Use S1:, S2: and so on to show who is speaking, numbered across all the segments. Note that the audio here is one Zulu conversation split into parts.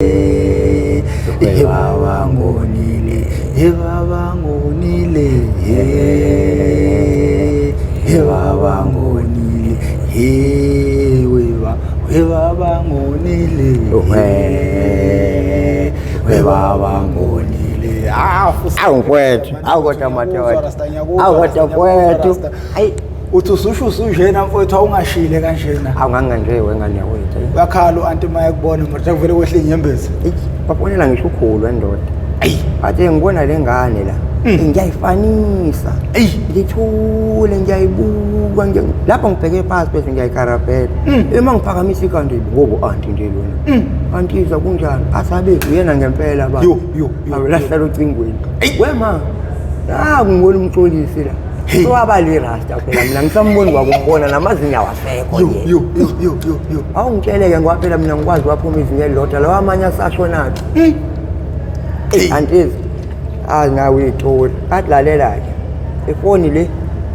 S1: Baba ngonile, baba ngonile, baba ngonile, baba ngonile, baba ngonile.
S2: Awukwethu, awukodwa madoda. Awukodwa kwethu. Hayi,
S1: uthi ususujena mfowethu awungashile kanjena.
S2: awunganganjewe ngane yakwethu.
S1: Bakhalo anti maya kubona manje kuvele kwehle inyembezi.
S2: Bafonela ngisho ukhulu wendoda.
S1: Ayi,
S2: Bathe ngibona lengane la. Ngiyayifanisa. Ngithule ngiyayibuka lapho ngibheke phansi bese ngiyayikarabhela. Uma ngiphakamisa ikhanda ngobo anti nje lona. Anti iza kunjani? Asabe uyena ngempela baba.
S1: Yo.
S2: Awulahlala ucingweni. Wema. Ngibona umxolisi la. Waba lirasta phela mina ngisamboni kwakumbona namazinyo awasekho yena.
S1: Yo.
S2: Awungitsheleke ngoba phela mina ngikwazi waphuma izinyo elilodwa lawa amanye asashonaphi. Antizi nawe uyitholi adlalela ke ifoni le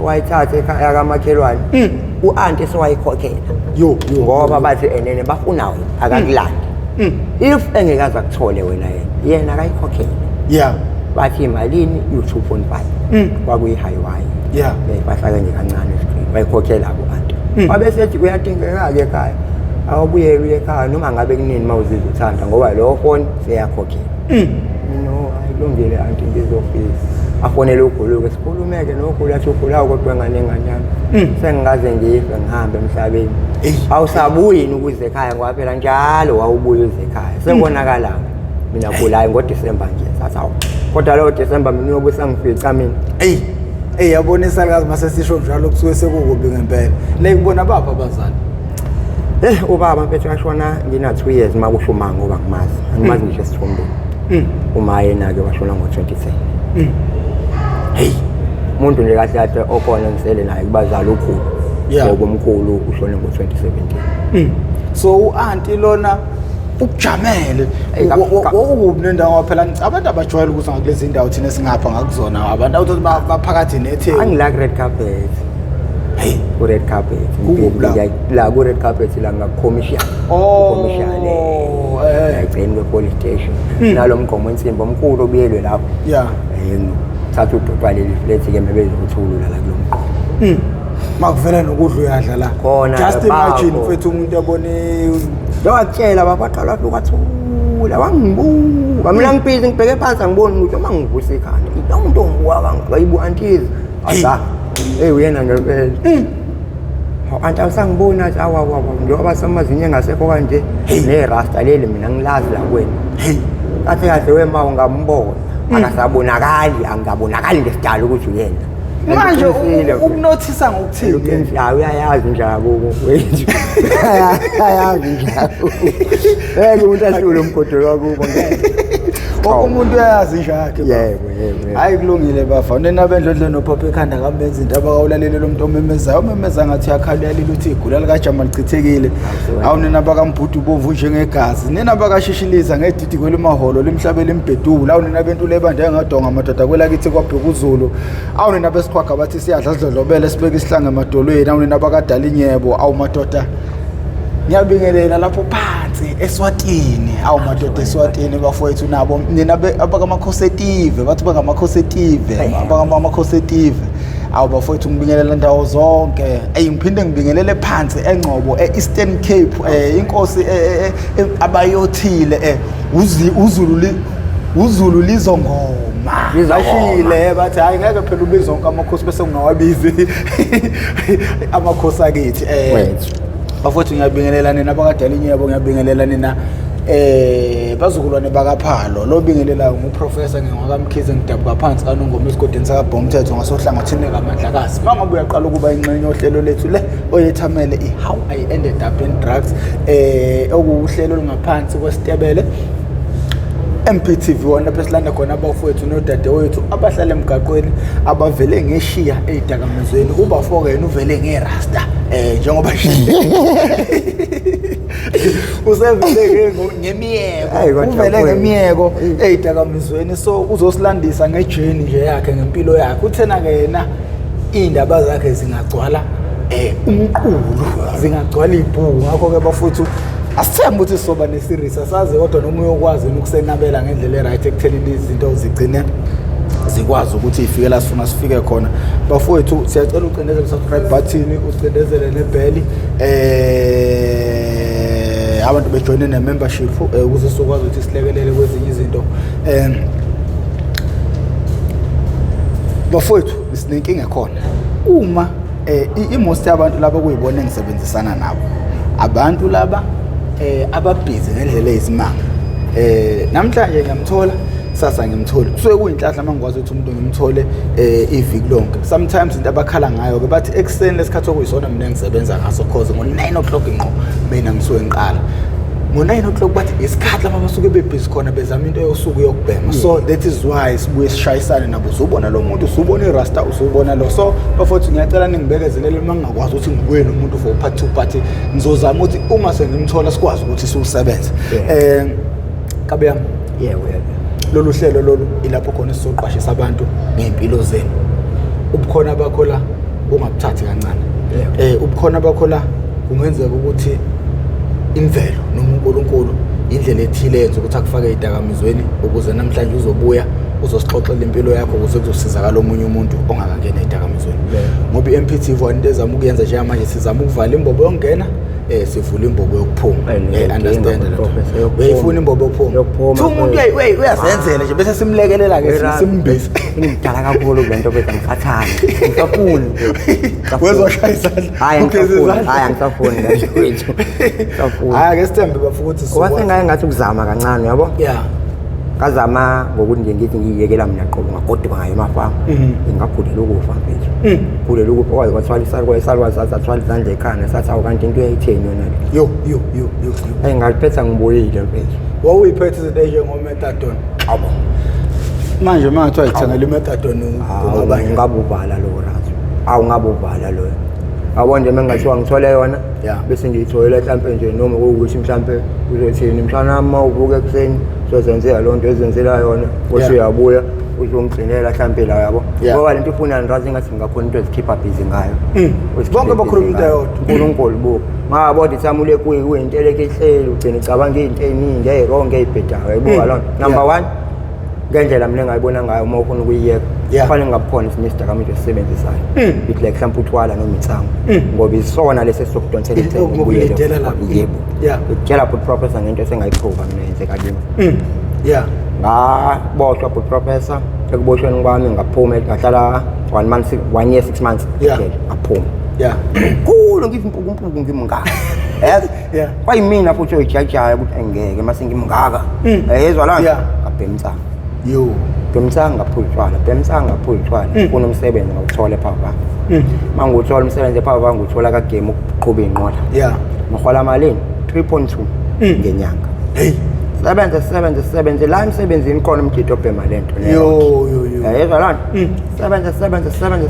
S2: wayithatha ekhaya kamakhelwane uanti sewayikhokhela
S1: Yo.
S2: ngoba bathi enene bafuna wena akakulandi if engekaza kuthole wena yena akayikhokhela
S1: Yeah.
S2: bathi imalini u2.5 kwakuyi-highway bahlaka nje kancane screen bayikhokhela ku-anti wabesethi kuyadingeka-ke ekhaya awubuyele uye ekhaya noma ngabe kunini uma uzizwa uthanda ngoba leyo foni seyakhokhela no ayilungile anti ngizofisa afonele uGuluke sikhulumeke noGulu athi ugulayo kodwa engane yami sengingaze ngife ngihambe emhlabeni awusabuyi ukuze ekhaya ngoba phela njalo wawubuya uze ekhaya sekubonakala mina gulayo ngoDisemba nje sasawu kodwa lo Disemba mina uyobusa ngifica mina
S1: yabonisa kazi mase sisho njalo kusuke sekukubi ngempela le kubona bapha abazali
S2: ubaba mfethu washona ngina 2 years makusho uma ngoba ngimazi ngisho esithombeni uma yena ke washona ngo-2010 umuntu nje kahle kahle okhona ngisele naye kubazali ukhulu ngoba umkhulu ushone ngo-2017
S1: so u-anti lona ukujamele okubi nendawo phela abantu abajwayele ukuthi ngakulezi ndawo thina singapha ngakuzona abantu awuthi baphakathi netheku
S2: angilike red carpet ku-red carpet la ku-red carpet la ngakukhomishana ngiyayigcina kwe-police station nalo mgomo wensimbi omkhulu obuyelwe lapho thatha udodwa leli flethi-ke mebezokuthulula la kulo mgomo
S1: makuvela nokudla uyadla la just imagine mfethu umuntu abone
S2: wakutshela baqala kwathula wangibuka mina ngibhizi ngibheke phansi angiboni ukuthi uma ngivusa ikhanda umuntu ongibuka kangaka yibu-antizi uyena ngempela anti awusangiboni athi awa njengoba samazinyo engasekho kanje nerasta leli mina ngilazi la kwena kahle kahle wema ungambona angabonakali ngesidala ukuthi uyena
S1: manje ukunothisa ngokuthini
S2: uyayazi njalo wethu ayazi njalo umuntu ahlule umgodolo wakubo
S1: umuntu uyayazi nje yakhe
S2: yebo
S1: hayi kulungile bafa nina bendlodle nophopha ekhanda kambenza into abakawulalele lo muntu omemeza ngathi yakhala yalile uthi igula likajama lichithekile awunina bakambudu bomvu njengegazi nina bakashishiliza ngedidi kwelimaholo limhlabele imbedula awunina bentu lebanje ngadonga amadoda kwelakithi kwabheka uZulu awunina besikhwaga bathi siyadla sidlodlobele sibeke isihlange emadolweni awunina bakadala inyebo awumadoda ngiyabingelela lapho phansi eSwatini awumadoda eSwatini bafowethu nabo nina abakamakhosetive bathi bakamakhosetive abakamakhosetive awubafowethu ngibingelela ndawo zonke ngiphinde ngibingelele phansi engcobo eEastern Cape inkosi abayothile uZulu lizongoma lizashile bathi hayi ngeke phela ubize zonke amakhosi bese kungawabizi amakhosi akithi bafowethu ngiyabingelela nina abakadala inyebo ngiyabingelela nina bazukulwane bakaphalo lo bingelela nguprofessor ngingakamkhize ngidabuka phansi kanongoma esigodini sakabhomthetho ngasohlangothini kamandlakazi mangabe uyaqala ukuba ingxenye ohlelo lethu le oyethamele how I ended up in drugs okuhlelo lungaphansi kwesitebele Mp TV1 lapho silanda khona abafowethu nodade wethu abahlala emgaqweni abavele ngeshiya ezidakamizweni ubafoko yena uvele ngerasta njengoba usevele ngemiyeko uvele ngemiyeko ezidakamizweni so uzosilandisa ngejeni nje yakhe ngempilo yakhe uthena ke yena indaba zakhe zingagcwala umqulu zingagcwala ibhuku ngakho ke bafowethu asithemba ukuthi sizoba ne-series asazi kodwa noma uyokwazi ukusenabela ngendlela e-right ekuthenini izinto zigcine zikwazi ukuthi ifike la sifuna sifike khona bafowethu siyacela ucindezele subscribe button ucindezele nebell abantu bejoine ne-membership ukuze sizokwazi ukuthi silekelele kwezinye izinto bafowethu sinenkinga khona uma imost yabantu laba kuyibona engisebenzisana nabo abantu laba ababhizi ngendlela eyisimanga namhlanje ngiyamthola sasa ngimthole kusuke kuyinhlahla mangikwazi ukuthi umuntu ngimthole iviki lonke sometimes into abakhala ngayo ke bathi ekseni lesikhathi okuyisona mina ngisebenza ngaso cause ngo9 o'clock inqo mina ngisuke ngiqala ngo9 o'clock bathi isikhathi lapha basuke bebhizi khona bezama into yosuku yokubhema so that is why sibuye sishayisane nabo uzobona lo muntu usubona irasta usubona lo so bafowethu ngiyacela ningibekezelele mangakwazi ukuthi ngibuye nomuntu for part to party ngizozama ukuthi uma sengimthola sikwazi ukuthi siusebenze kabe yami lolu hlelo lolu ilapho khona sizoqwashisa abantu ngempilo zenu ubukhona bakho la ungabuthathi kancane ubukhona bakho la kungenzeka ukuthi imvelo noma uNkulunkulu indlela ethile yenza ukuthi akufake idakamizweni ukuze namhlanje uzobuya uzosixoxela impilo yakho ukuze kuzosizakala omunye umuntu ongakangena idakamizweni ngoba iMp TV1 into ezama ukuyenza nje manje sizama ukuvala imbobo yongena sivula imbobo yokuphuma understand lo uyifuna imbobo yokuphuma umuntu uyazenzela nje bese simlekelela ke simbese
S3: ngidala kakhulu lento bese ngisathana ngisafuni
S1: wezoshayisana
S3: hayi angisafuni ngisafuni
S1: hayi ke sithembe bafuka ukuthi
S3: wasengaye ngathi ukuzama kancane yabo kazama ngokuthi nje ngithi ngiyekela mina qobo ngagodwa ngayo emafama ngingakhulela ukufa mfethu khulela ukufa kwazi kwathwala isarwa sathwala izandla ekhanda sathi awukanti into uyayitheni yona
S1: yo
S3: hayi ngaphetha ngibuyile mfethu
S1: wawuyiphethe izinto njengo-methadone
S3: abo
S1: manje mangathiwa yithengela i-methadone
S3: ngabuvala lo razo awungabuvala lo yabo nje mengathiwa ngithole yona bese ngiyitholela mhlampe nje noma ukuthi mhlampe uzothini mhlana uvuka ekuseni sozenzela lonto ezenzela yona bese uyabuya uzongigcinela mhlampe la yabo ngoba lento ifuna nirazi ngathi ngakhona into ezikhipha busy ngayo
S1: bonke bakhuluma into eyodwa
S3: uNkulunkulu bo ngabodi thamule kuyinto elekehlele ugcina icabanga izinto eziningi ezirong ezibhedayo yayibuka lona number 1 ngendlela mina ngayibona ngayo uma ufuna ukuyiyeka kufanele ngabukhona isinye isidakamizwa esisebenzisayo it like mhlawumbe uthwala noma ithango ngoba isona lesi sokudonsela into ukuyela yebo ukutshela but professor ngento esengayiqhuba mina yenzeka kimi ngaboshwa but professor ekuboshweni kwami ngaphuma ngahlala 1 year 6 months ngaphuma kulo ngivimpukumpuku ngimngaka kwayimina futhi oyijajayo ukuthi angeke mase ngimngaka yezwa la ngabhemtsa bemtsanga phulutshwana kunomsebenzi ngawuthola phava manguthola umsebenzi phava nguthola ka game ukuqhuba inqola ngohola malini 3.2 ngenyanga sebenze la emsebenzini khona umjito obhema lento yezwa lana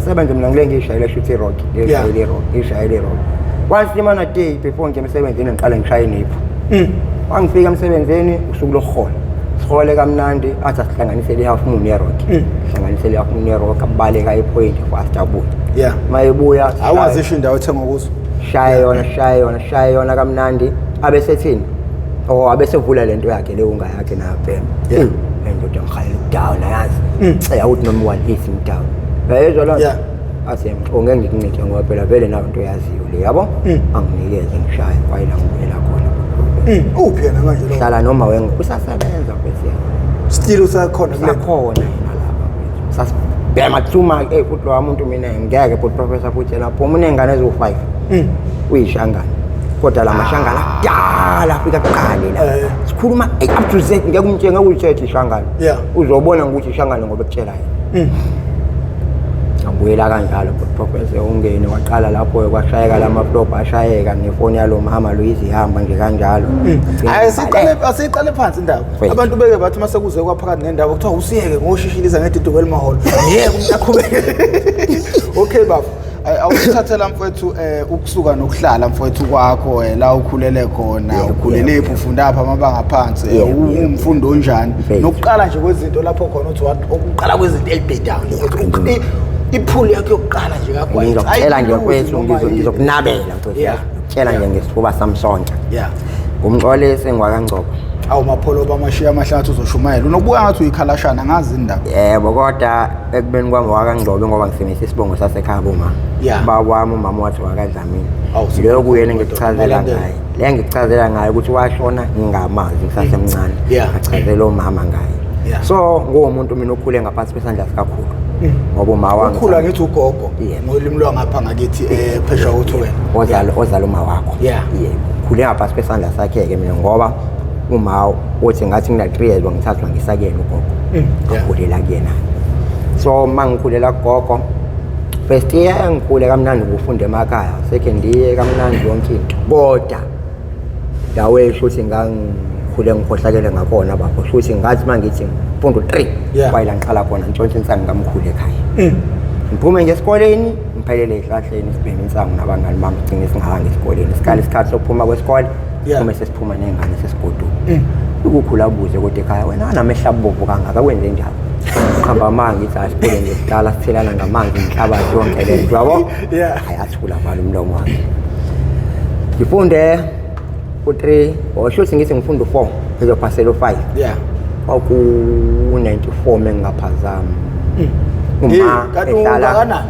S3: sebenze mina ngile ngishayela shuthi rock ngishayela rock once imana day before nje emsebenzini ngiqala ngishaya inipho wangifika emsebenzini usuku lokuhola sihole kamnandi athi asihlanganisele ihalf moon yerock hlanganisele ihalf moon yerock abaleka ipoint fast abuya mayebuya
S1: awazisho indawo ethenga kuzo
S3: shaya yona kamnandi abesethini abesevula lento yakhe leyo ungayakhe nabhema lento ngihayela down ayazi ayawuthi noma 1 is down yezwa lo ase ngeke ngikuncike ngoba phela vele nayo into yaziyo le yabo anginikeze ngishaya kwayila ngibuyela khona
S1: uphi yena manje lo
S3: hlala noma usasebenza bese
S1: still usakhona
S3: yena lapha sasibhema thuma futhi lo umuntu mina ngeke but professor futhi lapho mina ingane ezo5 uyishangana kodwa la mashangana kudala afika kuqale la sikhuluma up to z ngeke umtshenge ukuthi ishangana uzobona ukuthi ishangana ngoba ekutshela yena abuyela kanjalo but professor ungene waqala lapho kwashayeka lamaflop ashayeka ngefoni yalo mama Louise ihamba nje kanjalo
S1: asiqale phansi indaba abantu beke bathi mase kuze kwaphakathi nendawo kuthiwa usiyeke ngoshishiliza ngedidoko elimaholo yebo ngiyaqhubeka okay baba awuthathela mfowethu ukusuka nokuhlala mfowethu kwakho la ukhulele khona ukhulelephi ufunda apha amabanga phansi umfundo onjani nokuqala nje kwezinto lapho khona uthi ukuqala kwezinto elibhedayo ukuthi iphuli yakhe yokuqala nje kakwazi
S3: ngizokutshela nje mfowethu ngizokunabela mfowethu ngitshela nje ngesifuba samsonke Umxolisi ngwakangcobo.
S1: Awu mapholo bamashiya amahlathi uzoshumayela. Unokubuka ngathi uyikhalashana ngazi indaba.
S3: Yebo kodwa ekubeni kwami wakangcobo ngoba ngisebenzisa isibongo sasekhaya boma. Bawami umama wathi wakadlamini. Leyo kuyena ngikuchazela ngaye. Le ngikuchazela ngaye ukuthi washona ngingamazi ngisasemncane. Ngachazela umama ngaye. So ngumuntu mina okhule ngaphansi kwesandla sikakhulu. Ngoba uma wami
S1: ukhula ngithi ugogo ngolimi lwangapha ngakithi phesha uthi wena
S3: ozala uma wakho. Yebo. Khule ngaphansi kwesandla sakhe ke mina ngoba uma uthi ngathi ngina 3 years ngithathwa ngisakena ugogo. Ngikhulela kuyena. So mangikhulela gogo first year ngikhule kamnandi ukufunda emakhaya, second year kamnandi yonke into. Kodwa dawe esho ukuthi ngikhule ngikhohlakele ngakhona bapho. Futhi ngathi mangithi mfundo 3 kwayila ngiqala khona ntshontshe insangu ngamkhulu ekhaya. Ngiphume ngesikoleni ngiphelele ehlahleni sibheme insangu nabangani bami sigcine singahanga esikoleni. Isikhathi sokuphuma kwesikole uma sesiphuma nengane sesigoduka. Ukukhula buze kodwa ekhaya wena namehla bovu kangaka kwenze njalo. Khamba manje ngithi asiphele ngesidala sithelana ngamanzi ngihlabathi yonke le nto yabo. Ayathula mali umlomo wakhe. Ngifunde ku3 oshuthi ngithi ngifunda u4 ngizophasela u5. Kwaku 94 mengaphazama. Uma ehlala
S1: kanani?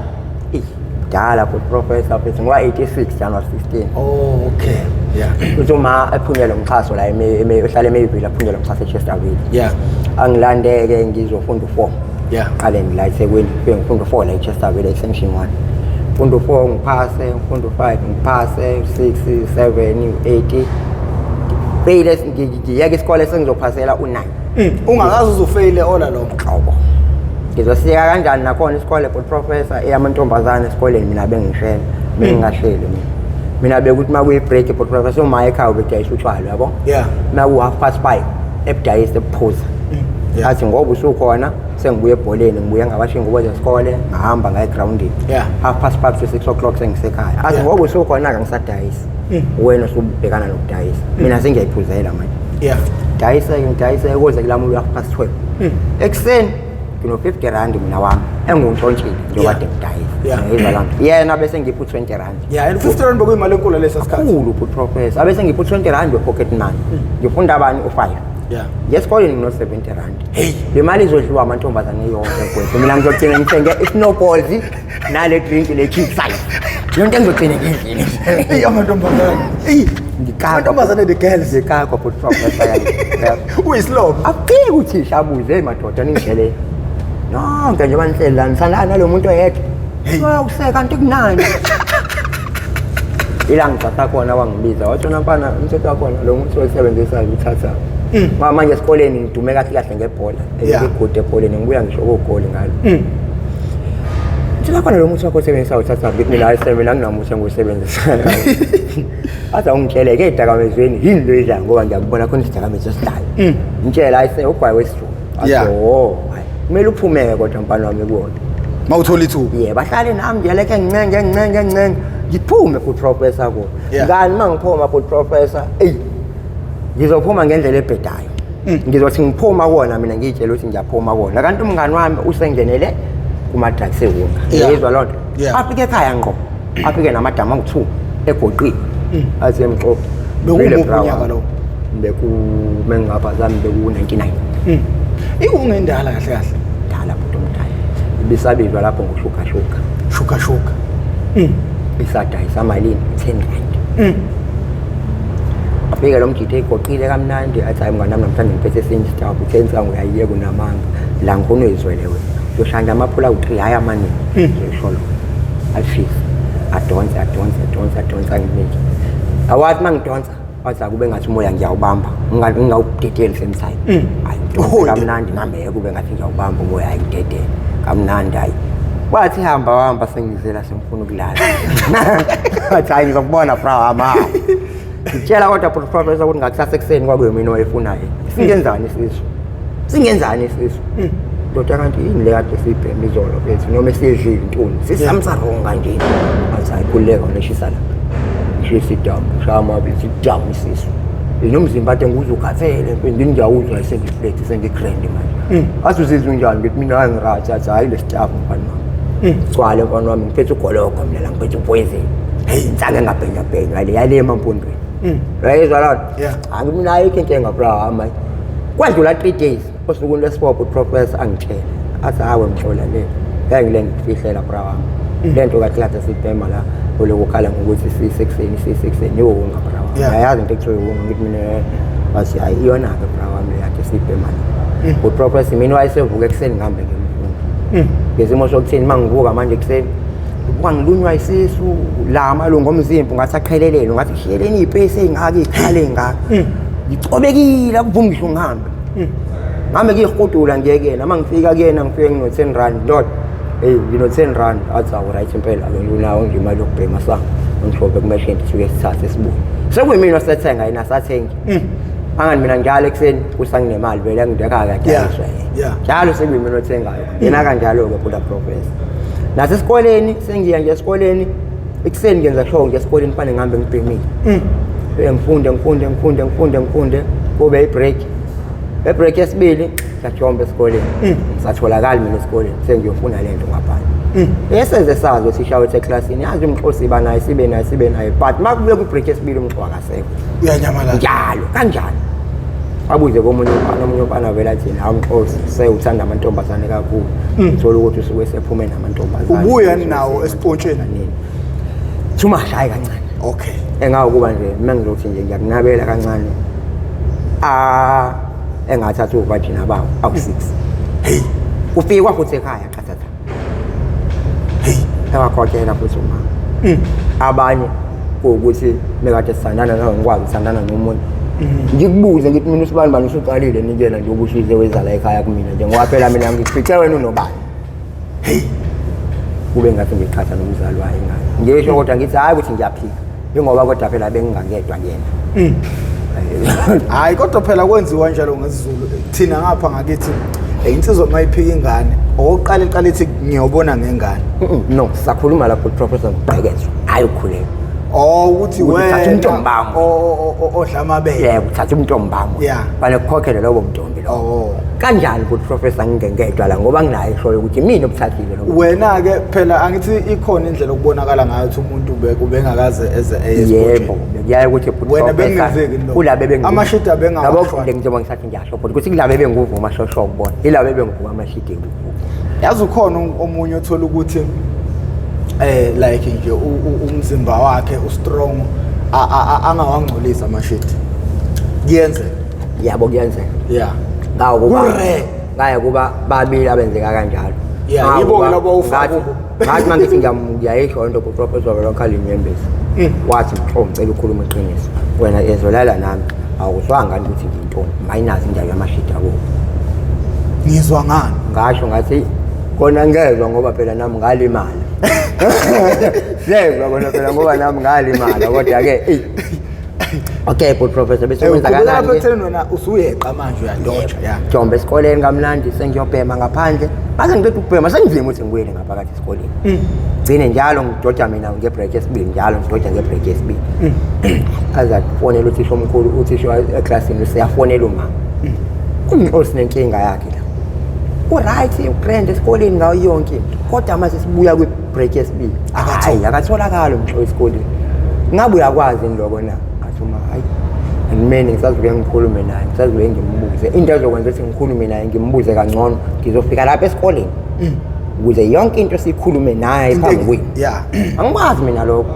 S3: Dala ku professor phezu ngwa 86 January 16.
S1: Oh okay.
S3: Uma ephunyelwa umxhaso la ehlala eMayville aphunyelwa umxhaso eChesterville. Angilandeke ngizofunda u4. Qale ngila eThekwini ngifunda u4 la eChesterville extension 1. Ngifunda u4 ngiphase, ngifunda u5 ngiphase, 6 7 8. Fail ngiyeke isikole sengizophasela u9.
S1: Ungakazi uzofeyile ola lo
S3: mqobo. Ngizosiyeka kanjani nakhona isikole for professor eyamantombazana esikoleni mina bengishela mina ngashele mina bekuthi makuyi break for professor uma ekhaya ubedayisa utshwala yabo naku 5:30 ebudayisa ebuphuza athi ngoba usukhona sengibuye ebholeni ngibuye ngabashinga ngoba zesikole ngahamba ngaye groundini 5:30 to 6 o'clock sengisekhaya athi ngoba usukhona ngisadayisa wena usubhekana nokudayisa mina sengiyayiphuzela manje dayisa ukuze kulami u12 ekseni kino 50 rand mina wami engungitshontshile njengoba ngidayisa ngizala yena bese ngiphu 20 rand
S1: and 50 rand bekuyimali enkulu leso sikhathi
S3: kakhulu ku professor abese ngiphu 20 rand we pocket money ngifunda abani u5 ngesikoleni ngino 70 rand le mali izodliwa amantombazane yonke kwethu mina ngizogcina ngithenge snowballs nale drink le cheap size yonke ngizogcina ngidlile
S1: amantombazane amantombazane the girls
S3: zikakho ku professor yani
S1: uyislobo
S3: afike uthisha abuze madoda ningidlele nonke nje banihlela nisana nalo muntu oyedwa useka kanti kunani ila ngithatha khona wangibiza wathi nampana umthetho wakhona lo muntu osebenzisayo uthatha manje esikoleni ngidume kahle kahle ngebhola ngikude ebholeni ngibuya ngisho ogoli ngalo Ngithola khona lo muntu wakho osebenzisayo uthatha ngithi mina ayisebenza nginamuhle ngokusebenzisayo aza ungitsheleke edakamezweni yini lo idla ngoba ngiyakubona khona isidakamezwe esihlayo ngitshela ayise ubhayi wesiZulu aso kumele uphumeke kodwa mpana wami kuwona
S1: mawuthola ithuba
S3: bahlale nami ngiyaleke ngincenge ngiphume ku professor ko ngani mangiphuma ku professor ngizophuma ngendlela ebhedayo ngizothi ngiphuma kuona mina ngitshela ukuthi ngiyaphuma kuona kanti umngani wami usengenele kuma drugs ewonga yezwa lonto afike ekhaya ngqo afike namadama angu2 egoqini athi emxoxo
S1: bekungonyaka lo
S3: mengaphazami beku 99
S1: ikungendala kahle kahle
S3: dala buto mthaya ibisabizwa lapho
S1: shuka
S3: bisadayisa amalini 10 rand afike lo mjithe egoqile kamnandi athi hayi mngani nami namhlanje ngiphethe esinye isitabu 10 sangu uyayiyeka unamanga la ngikona uyizwele wena yoshanda amaphula u3 haya mani ngisholo ashisa adonsa ngimiki awathi mangidonsa wathi akube ngathi umoya ngiyawubamba ngingawudedeli semsayini hayi kamnandi nami kube ngathi ngiyawubamba umoya ayidedele kamnandi hayi wathi hamba sengizela semfuna ukulala wathi hayi ngizokubona bra ama ngitshela kodwa professor ukuthi ngakusasa ekseni kwakuyimina oyifunayo singenzani isisu Dr. kanti yini le kade sibheme izolo bethu noma siyedlile intuni sisamsaronga nje athi ayikhuleka neshisa la shisa idamu shama bithi idamu isisu nomzimba ade nguzukhathele mfethu ngiyawuzwa isengiflex sengigrand manje athi uzizwe njani ngithi mina angirathi athi hayi lesitafu mfana wami mfana wami ngiphethe ugoloko mina la ngiphethe upoison hey insanga ngabhenya yale emampondweni Uyayizwa la? Anginayo inkinga bra manje. Kwadlula 3 days osukwini lesibopho uprofessor angitshela athi hawe mhlola le ngile ngifihlela bra wami. Lento kathi kade sibhema la olokukhala ngokuthi C6 yo ngabra. Ayazi into ekuthiwa ngithi mina basi ayiyona ke bra wami yakhe sibhema. Uprofessor mina wayesevuka ekseni ngihambe ngemfundo. Ngesimo sokuthini mangivuka manje ekseni kwangilunywa isisu la amalungu omzimba ngathi aqhelelele ngathi shiyeleni ipesi engaka ikhale engaka ngicobekile akuvumi ngisho ngihambe nami ngihudula ngiyekena mangifika kuyena ngifike ngino 10 rand dot ngino 10 rand athi awu right impela ngilunawo ngimali yokubhema sanga ngishophe kumeshini sifike sithathe sibuye sekuyimina osethenga yena sathengi angani mina njalo ekseni kusanginemali vele ngideka kahle njalo sekuyimina othengayo yena kanjalo ke phula professor nasesikoleni sengiya nje esikoleni ekseni ngenza show nje esikoleni fanele ngihambe ngibhemile ngifunde kube ibreak yesibili sajomba esikoleni satholakala mina esikoleni sengiyofuna lento ngaphandle esenze sazo sishawe eclassini yazi umxhosi banayo sibe nayo but makubuye kubreak yesibili umxhwa kasekho
S1: uyanyamalala
S3: njalo kanjani abuze komunye umfana vela athi la umxhosi sewuthanda amantombazane kakhulu uthola ukuthi usuke sephume namantombazane
S1: ubuya nawo esipontsheni
S3: thuma shayi kancane
S1: okay
S3: engakuba nje mina ngizothi nje ngiyakunabela kancane engathatha uvagina bawo awu6
S1: hey
S3: ufika futhi ekhaya qathatha
S1: hey
S3: ewakhokhela futhi umama abanye ukuthi mekade sisandana nawe ngikwazi ukusandana nomuntu ngikubuze ngithi mina usibani usuqalile nikela nje ubushize wezala ekhaya kumina nje ngoba phela mina ngifice wena unobani hey kube ngathi ngiqhatha nomzali wayo ingane ngisho kodwa ngithi hayi ukuthi ngiyaphika ingoba kodwa phela bengingangedwa kuyena
S1: hayi kodwa phela kwenziwa njalo ngesizulu thina ngapha ngakithi insizwa mayiphika ingane oqala iqala ithi ngiyobona ngengane
S3: no sakhuluma lapho professor ngibhekezwe hayi ukukhuleka
S1: ukuthi wena
S3: umntombamo
S1: odla amabele
S3: yebo uthatha umntombamo bale kukhokhela lobo mntombi lo kanjani ukuthi professor ngingengedwa la ngoba nginayo ishoyo ukuthi mina obuthathile lo
S1: wena ke phela angithi ikhona indlela okubonakala ngayo ukuthi umuntu ubengakaze
S3: yebo kuyaye ukuthi
S1: wena bengizeki lo
S3: kulabe bengu
S1: amashida
S3: bengawa njengoba ngisathi ngiyasho kodwa ukuthi kulabe benguvuma shosho ukubona ilabe benguvuma amashida
S1: yazi ukhona omunye othola ukuthi like nje umzimba wakhe ustrong angawangcolisa amashit kuyenzeka
S3: yabo kuyenzeka ngawo kuba ngaya kuba babili abenzeka kanjalo
S1: yibo labo ufaka
S3: ngathi mangithi ngiyayisho into kuprofessor local inyembezi wathi ngicela ukukhuluma iqiniso wena ezolala nami awuzwanga ukuthi ngiyintombi mayinazi indaba yamashita kubo
S1: ngizwa ngani
S3: ngasho ngathi kona ngezwe ngoba phela nami ngalimala yebo kona phela ngoba nami ngalimala kodwa ke okay but professor bese wenza kanjani
S1: lapho ekutheni wena usuyeqa manje uyadotsha
S3: Jombe esikoleni kamnandi sengiyobhema ngaphandle base ngibethe ukubhema sengivime ukuthi ngibuyele ngaphakathi esikoleni gcine njalo ngidoda mina ngebreak yesibili njalo ngidoda ngebreak yesibili azafonela uthisha omkhulu uthisha eclassini siyafonela uma umxhosi nenkinga yakhe la right ugrand esikoleni ngayo yonke kodwa mase sibuya kwi-break yesibili akatholakala umxhosi esikoleni ngabe uyakwazi indloko na athuma hayi ngimene ngisazibuye ngikhulume naye ngisazibuye ngimbuze into ezokwenza ukuthi ngikhulume naye ngimbuze kangcono ngizofika lapha esikoleni ukuze yonke into sikhulume naye phambi kwini angikwazi mina lokho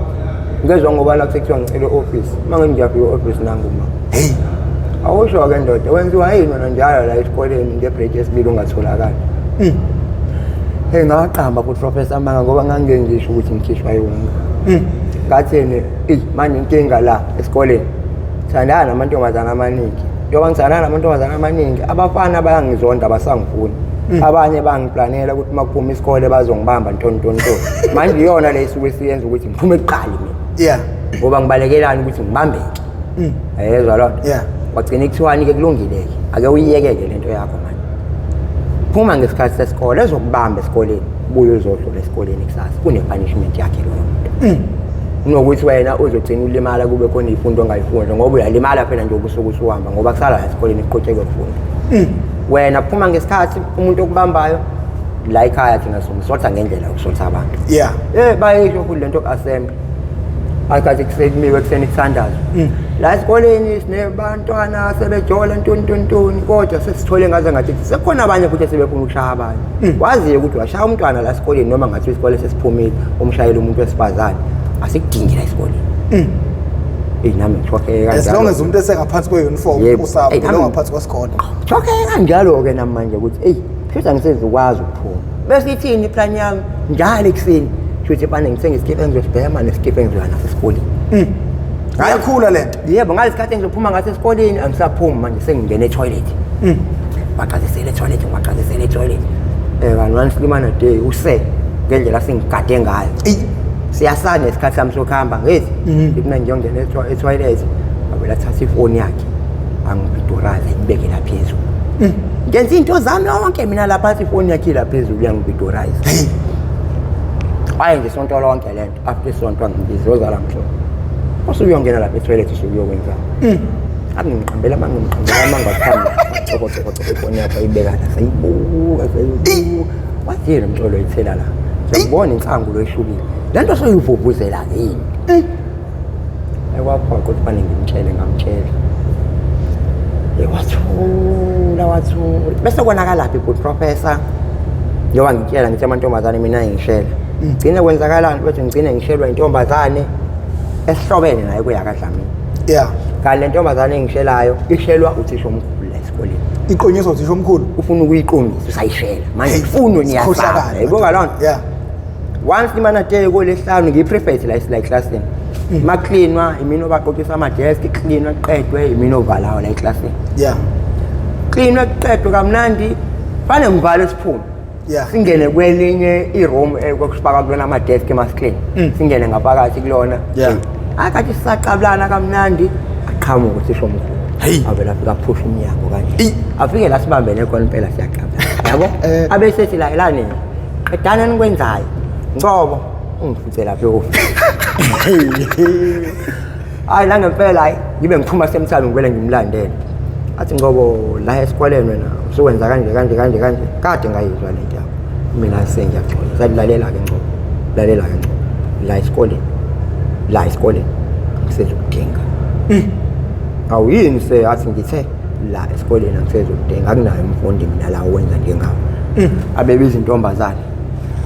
S3: ngezwe ngoba la sekuthiwa ngicela office manje ngiyafika office nanguma hey awusho ke ndoda wenziwa yini wena njalo la esikoleni ngebreak yesibili ungatholakala hey ngaqamba ku professor manga ngoba ngangengisho ukuthi ngikhishwa yona ngathene manje inkinga la esikoleni thandana namantombazana amaningi njoba ngithandana namantombazana amaningi abafana bayangizonda abasangifuni abanye bangiplanela ukuthi makuphuma isikole bazongibamba ntontonto manje iyona le isuke siyenza ukuthi ngiphume eqali mina ngoba ngibalekelani ukuthi ngibambeke yezwa lo wagcina ikuthiwani ke kulungileke ake uyiyekeke lento yakho manje phuma ngesikhathi sesikole ezokubamba esikoleni buye uzodlula esikoleni kusasa kune-punishment yakhe loyo muntu unokuthi wena uzogcina ulimala kube khona izifundo ongayifunda ngoba uyalimala phela nje ubusuku usuhamba ngoba kusala esikoleni kuqotheke ukufunda wena phuma ngesikhathi umuntu okubambayo la ekhaya thina somsotha ngendlela ukusotha abantu bayisho kule nto ku-assembly akathi kusekumiwe kuseni kuthandazo la esikoleni sinebantwana sebejola ntontoni kodwa sesithole ngaze ngathi sekhona abanye futhi sebefuna ukushaya abanye waziye ukuthi washaya umntwana la esikoleni noma ngathi isikole sesiphumile umshayela umuntu wesifazane asikudingi la esikoleni nami ngishokhe kanjalo
S1: as long as umuntu esengaphansi kwe-uniform usapho lo ngaphansi kwesikole
S3: ngishokhe kanjalo-ke nami manje ukuthi eyi futhi angisezukwazi ukuphuma bese ithini iplan yami njalo ekuseni shuthi fane ngithenge isikipha engizosibhema nesikipha engizoya naso esikoleni
S1: ngayakhula le nto
S3: yebo ngalesikhathi engizophuma ngaso esikoleni angisaphumi manje sengingena etoilet baqazisele etoilet one slimana day use ngendlela sengigade ngayo siyasana nesikhathi sami sokuhamba ngithi mina ngiyongena etoilet abela thatha ifoni yakhe angibiduraza ibekela phezulu ngenza into zami yonke mina lapha ifoni yakhe la phezulu yangibiduraza hayi nje sonto lonke lento after sonto angibizoza la mhlo usuyongena lapha etoilet usuyokwenza angiqambela mangathanda choko ifoni yakhe ayibeka la sayibuka wathi lo mtolo ithela la ngibona insangu lo eshubile lento soyivuvuzela yini ekwapha ukuthi fane ngimtshele ngamtshela wathula bese konakala phi good professor njengoba ngitshela ngithi amantombazane mina ngishela ngcine kwenzakalani bese ngicine ngishelwa intombazane esihlobene naye kuyakadlamini kanti le ntombazane engishelayo ishelwa uthisha omkhulu la esikoleni
S1: iqonyiswa uthisha omkhulu
S3: ufuna ukuyiqondisa usayishela manje ifuno niyasaba yayibona lona once imana day kolesihlanu ngiyi-prefect la eclassini maklinwa imini obaqoqisa amadesk klinwa kuqedwe imini ovalayo la eclassini klinwa kuqedwe kamnandi fane ngivale isiphumo singene kwelinye iroom kwakusipaka kulona amadesk emaskrini singene ngaphakathi kulona akathi sisaqabulana kamnandi aqhamuka uthisha omkhulu avela afika aphusha umnyango kanje afike la sibambene khona impela siyaqabulana yabo abesethi la elani qedana nikwenzayo ngoba ungifuthela lapha office hayi la ngempela hayi ngibe ngiphuma semthalo ngivele ngimlandele athi ngoba la esikoleni wena usukwenza kanje kade ngayizwa le nto mina sengiyaxoxa salilalela ke ngcobo la esikoleni ngisezokudinga awuyini athi ngithe la esikoleni ngisezokudinga akunayo umfundi mina la owenza njengawo abebiza intombazane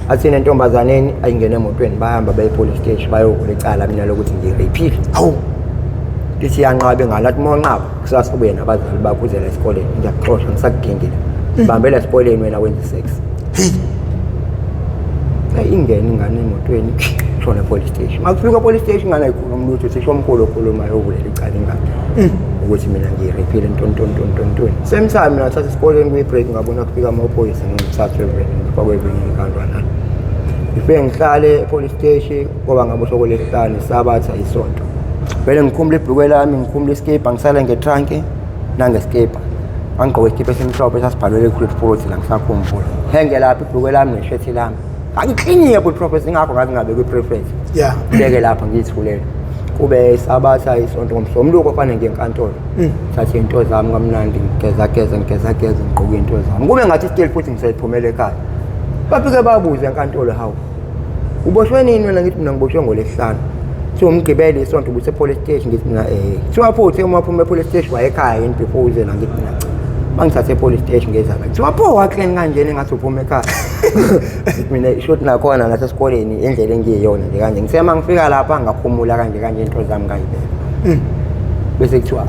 S3: athi nentombazaneni ayingene emotweni bahamba baye police station bayovula icala mina lokuthi ngiraphile lithi yanqabe ngalathi monqaba kusasa kubuye nabazali bakho uzela esikoleni ngiyaxoxa ngisakugengile bambela esikoleni wena wenza sex ingene ingane emotweni shona police station makufika police station ngana ikhulu umuntu sisho omkhulu okhuluma yovulela icala ingane ukuthi mina ngiraphile ntontontoni same time mina thatha esikoleni kwi-break ngabona kufika amaphoyisa ngithathe kwakwezinye inkantwana ifike ngihlale e-police station ngoba ngabo sokolesihlanu sabatha isonto vele ngikhumbula ibhukwe lami ngikhumbula iskipa ngisale ngetranki nangeskipa angigqoke iskipa esimhlophe esasibhalwe Creed Force la ngisakhumbula henge lapha ibhukwe lami neshethi lami angiklinye good professor ingakho ngathi ngabe kwi-prefect beke lapha ngiyithulele kube sabatha isonto ngomsombuluko ofane ngenkantolo thathe into zami kamnandi ngigeza ngigqoke into zami kube ngathi still futhi ngisephumele ekhaya bafike babuza enkantolo hawu uboshwe nini wena ngithi mina ngiboshwe ngolesihlanu so umgibele isonto ubuse police station ngithi mina siwaphuthe uma phuma police station wayekhaya yini before uze la ngithi mina bangithathe police station ngeza la siwapho wakleni kanjena engathi uphuma ekhaya mina short nakhona la esikoleni endlela engiyiyona nje kanje ngisema ngifika lapha ngaphumula kanje into zami ngayibela bese kuthiwa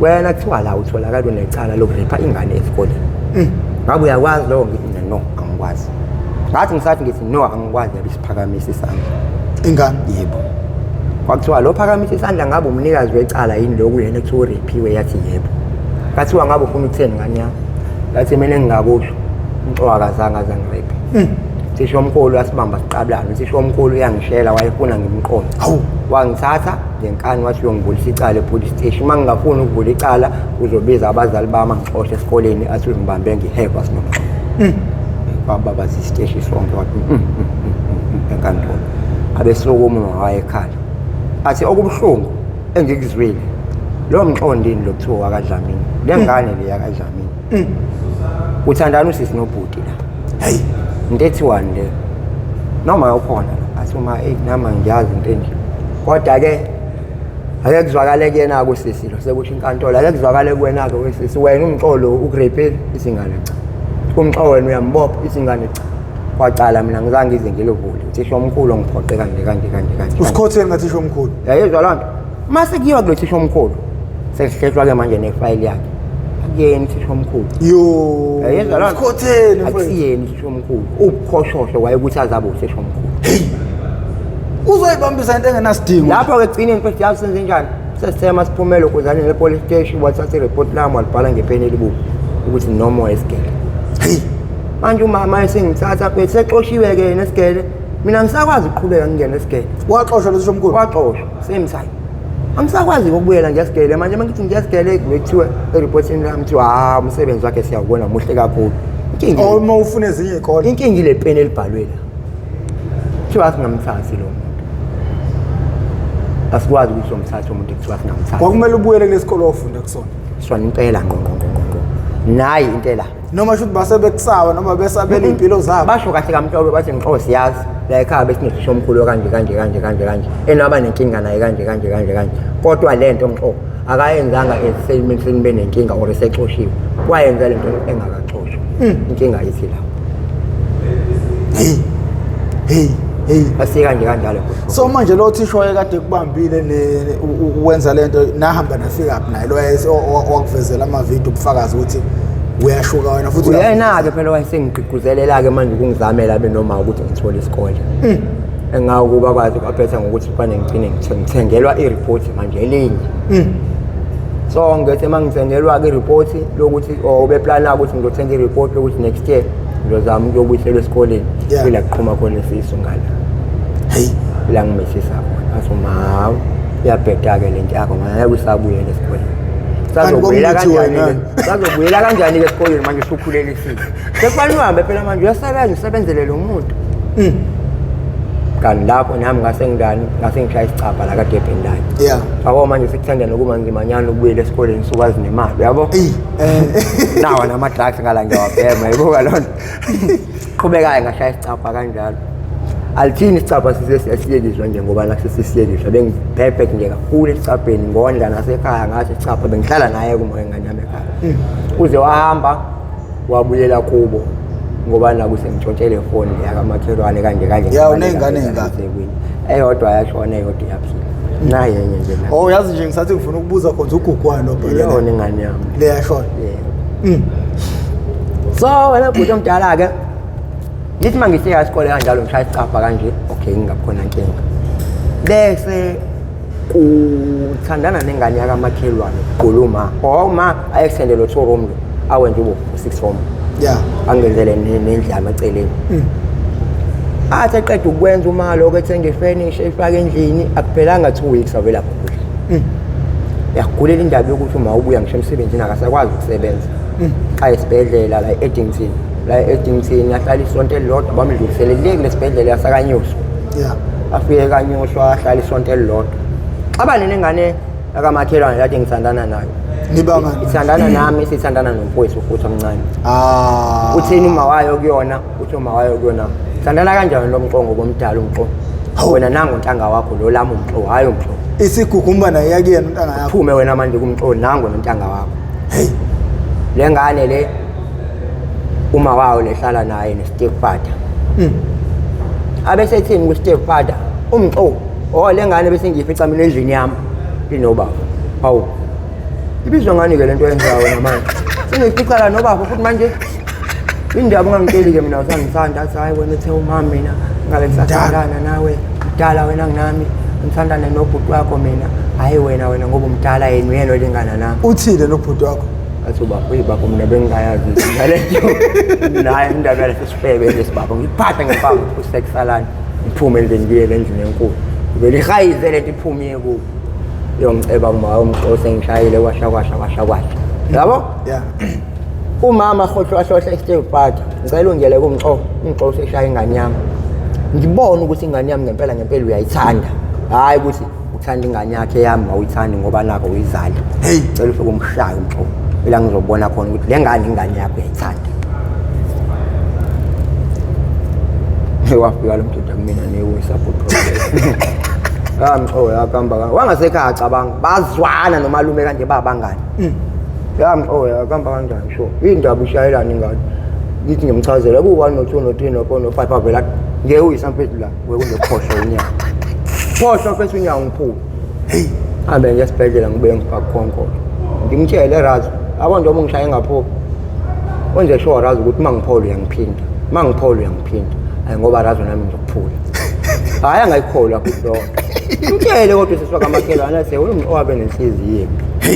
S3: wena kuthiwa la utholakala unecala lokurepha ingane esikoleni ngabe uyakwazi lo ngithi mina no angikwazi ngathi ngithi no angikwazi yabe isiphakamisa isandla
S1: ingane
S3: yebo kwakuthiwa lo phakamisa isandla ngabe umnikazi wecala yini lokhu yena kuthiwa urephiwe yathi yebo kathiwa ngabe ufuna ukutheni ngani yakho ngathi mina engingakusho umxwakazanga zangirephi sisho omkhulu asibamba siqablana sisho omkhulu uyangishela wayefuna ngimqondo wangithatha ngenkani wathi uyongivulisa icala epolice station mangingafuni ukuvula icala uzobiza abazali bami angixoxe esikoleni athi ngibambe ngihekwa sinomqondo baba sisiteshi sonke wathi enkantolo abesokumu wayekhala athi okubuhlungu engikuzwile lo mqondini lokuthiwa wakadlamini lengane le yakadlamini uthandana usisi nobhuti la hey into ethi-1 le noma ukhona athi uma nama ngiyazi into enje kodwa ke ake kuzwakale kuyena kusisi lo sekusho inkantolo ake kuzwakale kuwena ke wesisi wena umxolo ukurepel isingane cha umxolo wena uyambopha isingane cha kwacala mina ngizange ize ngilovule uthisha omkhulu ngiphoqe kanje
S1: usikhotheni ngathisha omkhulu
S3: yayizwa lonto mase kuyiwa kulo thisha omkhulu sesihleshwa ke manje nefile yakhe akuyeni thisha omkhulu
S1: yo
S3: yayizwa lonto
S1: usikhotheni
S3: akusiyeni thisha omkhulu ubukhoshosho wayekuthi azabe uthisha omkhulu
S1: uzoyibambisa into engenasidingo
S3: lapho ke gcineni mfethu yazi senze njani sesithema siphumele ukuzane nepolice station wathatha ireport lami walibhala ngepeni elibuku ukuthi no more esgele manje umama esengithatha phethe sexoshiwe ke nesigele mina ngisakwazi ukuqhubeka ngingena esigele
S1: waxoshwa lo somkhulu
S3: waxoshwa same time angisakwazi ukubuyela ngesigele manje mangithi ngesigele bekuthiwa ereportini lami kuthiwa umsebenzi wakhe siyawubona muhle kakhulu inkingi
S1: uma ufuna ezinye ikole
S3: inkingi le peni elibhalwe la kuthiwa singamthathi lo asikwazi ukuthi somthatha umuntu ekuthiwa singamthatha
S1: kwakumele ubuyele kulesikole ofunda kusona
S3: sona impela ngqo nayi into la
S1: noma shothi basebekusaba noma besabela impilo zabo
S3: basho kahle kamhlophe bathi ngixo siyazi la ekhaya besinesisho omkhulu kanje enaba nenkinga naye kanje kodwa lento ngixo akayenzanga eselimeni benenkinga or esexoshiwe kwayenza lento engakaxoshwa inkinga yithi la hey asika nje kanjalo
S1: so manje lo thisha wayekade kubambile ukwenza lento nahamba nafika up naye lo wakuvezela amavidiyo ubufakazi ukuthi uyashuka wena futhi
S3: uyena ke phela wayesengigqiguzelela ke manje ukungizamela benoma ukuthi ngithole isikole engakuba kwazi ukaphetha ngokuthi kufanele ngigcine ngithengelwa ireport manje elinye so ngethe mangithengelwa ke ireport lokuthi ubeplana ukuthi ngizothenga ireport lokuthi next year ngizozama ukuyobuyisela esikoleni phela kuqhuma khona isisu ngala la ngimesisa khona asoma iyabheda ke lento yakho manje aykusabuyela esikoleni Sazobuyela kanjani ke esikoleni manje usukhulele isizwe sekufanele uhambe phela manje usebenzele lo muntu kanti lapho nami ngase ngishaya isicapha la kade ebhendani yabo manje sekuthanda nokuba ngimanyana ukubuyela esikoleni sokwazi nemali yabo nawa nama drugs ngala ngiyawabhema yibuka lonto qhubekayo ngashaya isicapha kanjalo alithini isicapha sisiyelizwa nje ngoba la sisiyelizwa bengiphephe nje kakhulu esicapheni ngondla nasekhaya ngathi isicapha bengihlala naye kumoya ngane yami ekhaya uze wahamba wabulela kubo ngoba la kusengichontshele ifoni yakamakhelwane kanje
S1: ya unengane engaka
S3: eyodwa yashona eyodwa yaphila naye yenye nje la
S1: yazi nje ngisathi ngifuna ukubuza khona ugugwane obhekene
S3: yona ingane yami
S1: le yashona
S3: so wena bhuti omdala ke ngithi mangisiya isikole kanjalo ngishaya isicapha kanje okay ngingakhona inkinga bese uthandana nengane yakamakhelwane ukhuluma ma ayextendele lo 2 room lo awenze ube 6 form angenzele nendlala eceleni athi eqeda ukwenza umalo okethenga ifurnish efaka endlini akuphelanga 2 weeks avela khulu yagulela indaba yokuthi uma ubuya ngisho emsebenzini akasakwazi ukusebenza xa esibhedlela la Edington yahlala isonto elilodwa bamdluliselele kulesibhedlela yasakanyoswa afike kanyoswa ahlala isonto elilodwa abane nengane akamakhelwane lathi ngithandana nayo
S1: nibangani
S3: ithandana nami sithandana nomfowethu futhi omncane uthini uma wayo kuyona uthi uma wayo kuyona thandana kanjani lo mqongo bomdala umqo wena nangu ntanga wakho lo lami umqo hayi umqo
S1: isigugumba naye yakuyena untanga yakho
S3: phume wena manje kumqo nangu nontanga wakho le ngane le uma wawo lehlala naye ne-stepfather abesethini ku-stepfather umqo le ngane bese ngiyifica mina endlini yami inobaba hawu ibizwa ngani ke lento yenzayo wena manje sengiyifica la nobaba futhi manje indaba ungangitsheli ke mina usangisanda athi hayi wena uthe umama mina ngabe ngisathandana nawe mdala wena nginami ngithandana nobhuti wakho mina hayi wena ngoba umdala yena olingana nami
S1: uthile nobhuti wakho
S3: athi ubaba mina bengingayazi ngalento naye indaba yale sisifebe lesibaba ngiphatha ngempama usekusalana iphume endlini enkulu vele ihayize lento iphumiye ku yongiceba uma umxose ngishayile kwasha yabo umama hlohla istepfather ngicela ungele kumxose eshaya ingane yami ngibona ukuthi ingane yami ngempela uyayithanda hayi ukuthi uthanda ingane yakhe yami awuyithandi ngoba nakho uyizali ngicela ufike umshaya umxose ila ngizobona khona ukuthi le ngane ingane yakho uyayithanda wafika lo mntu kumina ne-support program Yamxola akamba wangasekhaya cabanga bazwana nomalume kanje babangani. Yamxola akamba kanjani sho. Indaba ushayelana ingane. Ngithi ngimchazela ku1 no2 no3 no4 no5 avela ngeke uyisamphethu la wekungephosho unyaka. Phosho phela unyaka ngiphula. Hey, abe ngesibhedlela ngibuye ngibhakhonko. Ngimtshele Razu, yabo njengoba ngishaye ngapho. Wenze sure Razu ukuthi mangipholo uyangiphinda. Mangipholo uyangiphinda. Hayi ngoba Razu nami ngizokuphula. Hayi angayikholwa futhi lo. Ngitshele kodwa siswa kamakhelwane ase owabe nenhliziyo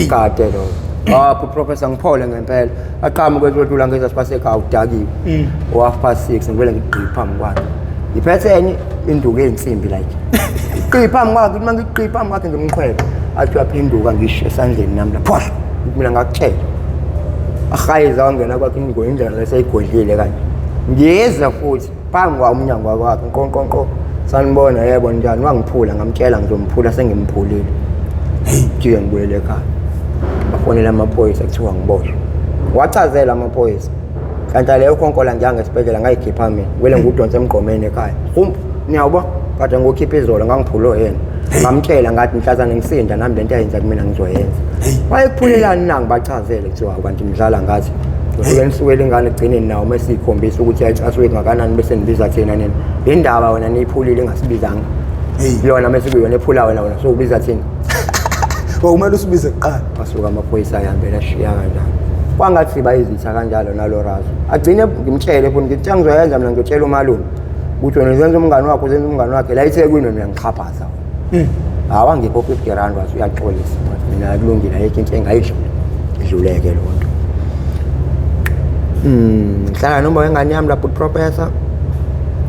S3: kade lo. Professor ngiphole ngempela. Aqhamuke kwethu ngeza sipase ekhaya udakiwe. O6:30 ngivele ngigqipha phambi kwakhe. Ngiphethe enye induku ensimbi like. Ngigqipha phambi kwakhe, uma ngigqipha phambi kwakhe ngimqhwebe. Athi uyaphenduka ngisho esandleni nami la. Phosha. Mina ngakutshela. Ahayiza wangena kwakhe ingo indlela leseyigodlile kanje. Ngiyeza futhi phambi kwa umnyango wakhe nqonqonqo. Sanibona yebo njani wangiphula ngamtshela ngizomphula sengimphulile. Hey, ngiye ngibuyele ekhaya. Bafonela amaphoyisa kuthiwa ngiboshwe. Wachazela amaphoyisa. Kanti leyo khonkola njanga esibhedlela ngayikhipha mina. Kwele ngudonse emgqomeni ekhaya. Niyawuba kade ngokhipha izolo ngangiphulo yena. Ngamtshela ngathi mhlazana ngisinda nami lento ayenza kumina ngizoyenza. Wayephulelani nanga bachazele kuthiwa kanti mdlala ngathi ufike nisukele ingane egcineni nawo mesikhombisa ukuthi ayicasuke ngakanani bese nibiza thina nina. Indaba wena niyiphulile engasibizanga. Yona mesikuyona ephula wena so ubiza thina.
S1: Kumele usibize kuqala.
S3: Basuka amaphoyisa ayambela ashiya kanjalo. Kwangathi bayizitha kanjalo nalo Razu. Agcine ngimtshele futhi ngithi ngizoyenza mina ngiyotshela umalume. Ukuthi wena uzenza umngane wakho uzenza umngane wakhe la eThekwini mina ngiqhaphaza. Awangikho 50 rand wathi uyaxolisa. Mina kulungile ayikho into engayidlula. Idluleke lo nto. Ngihlala noma wengane yami lapho professor.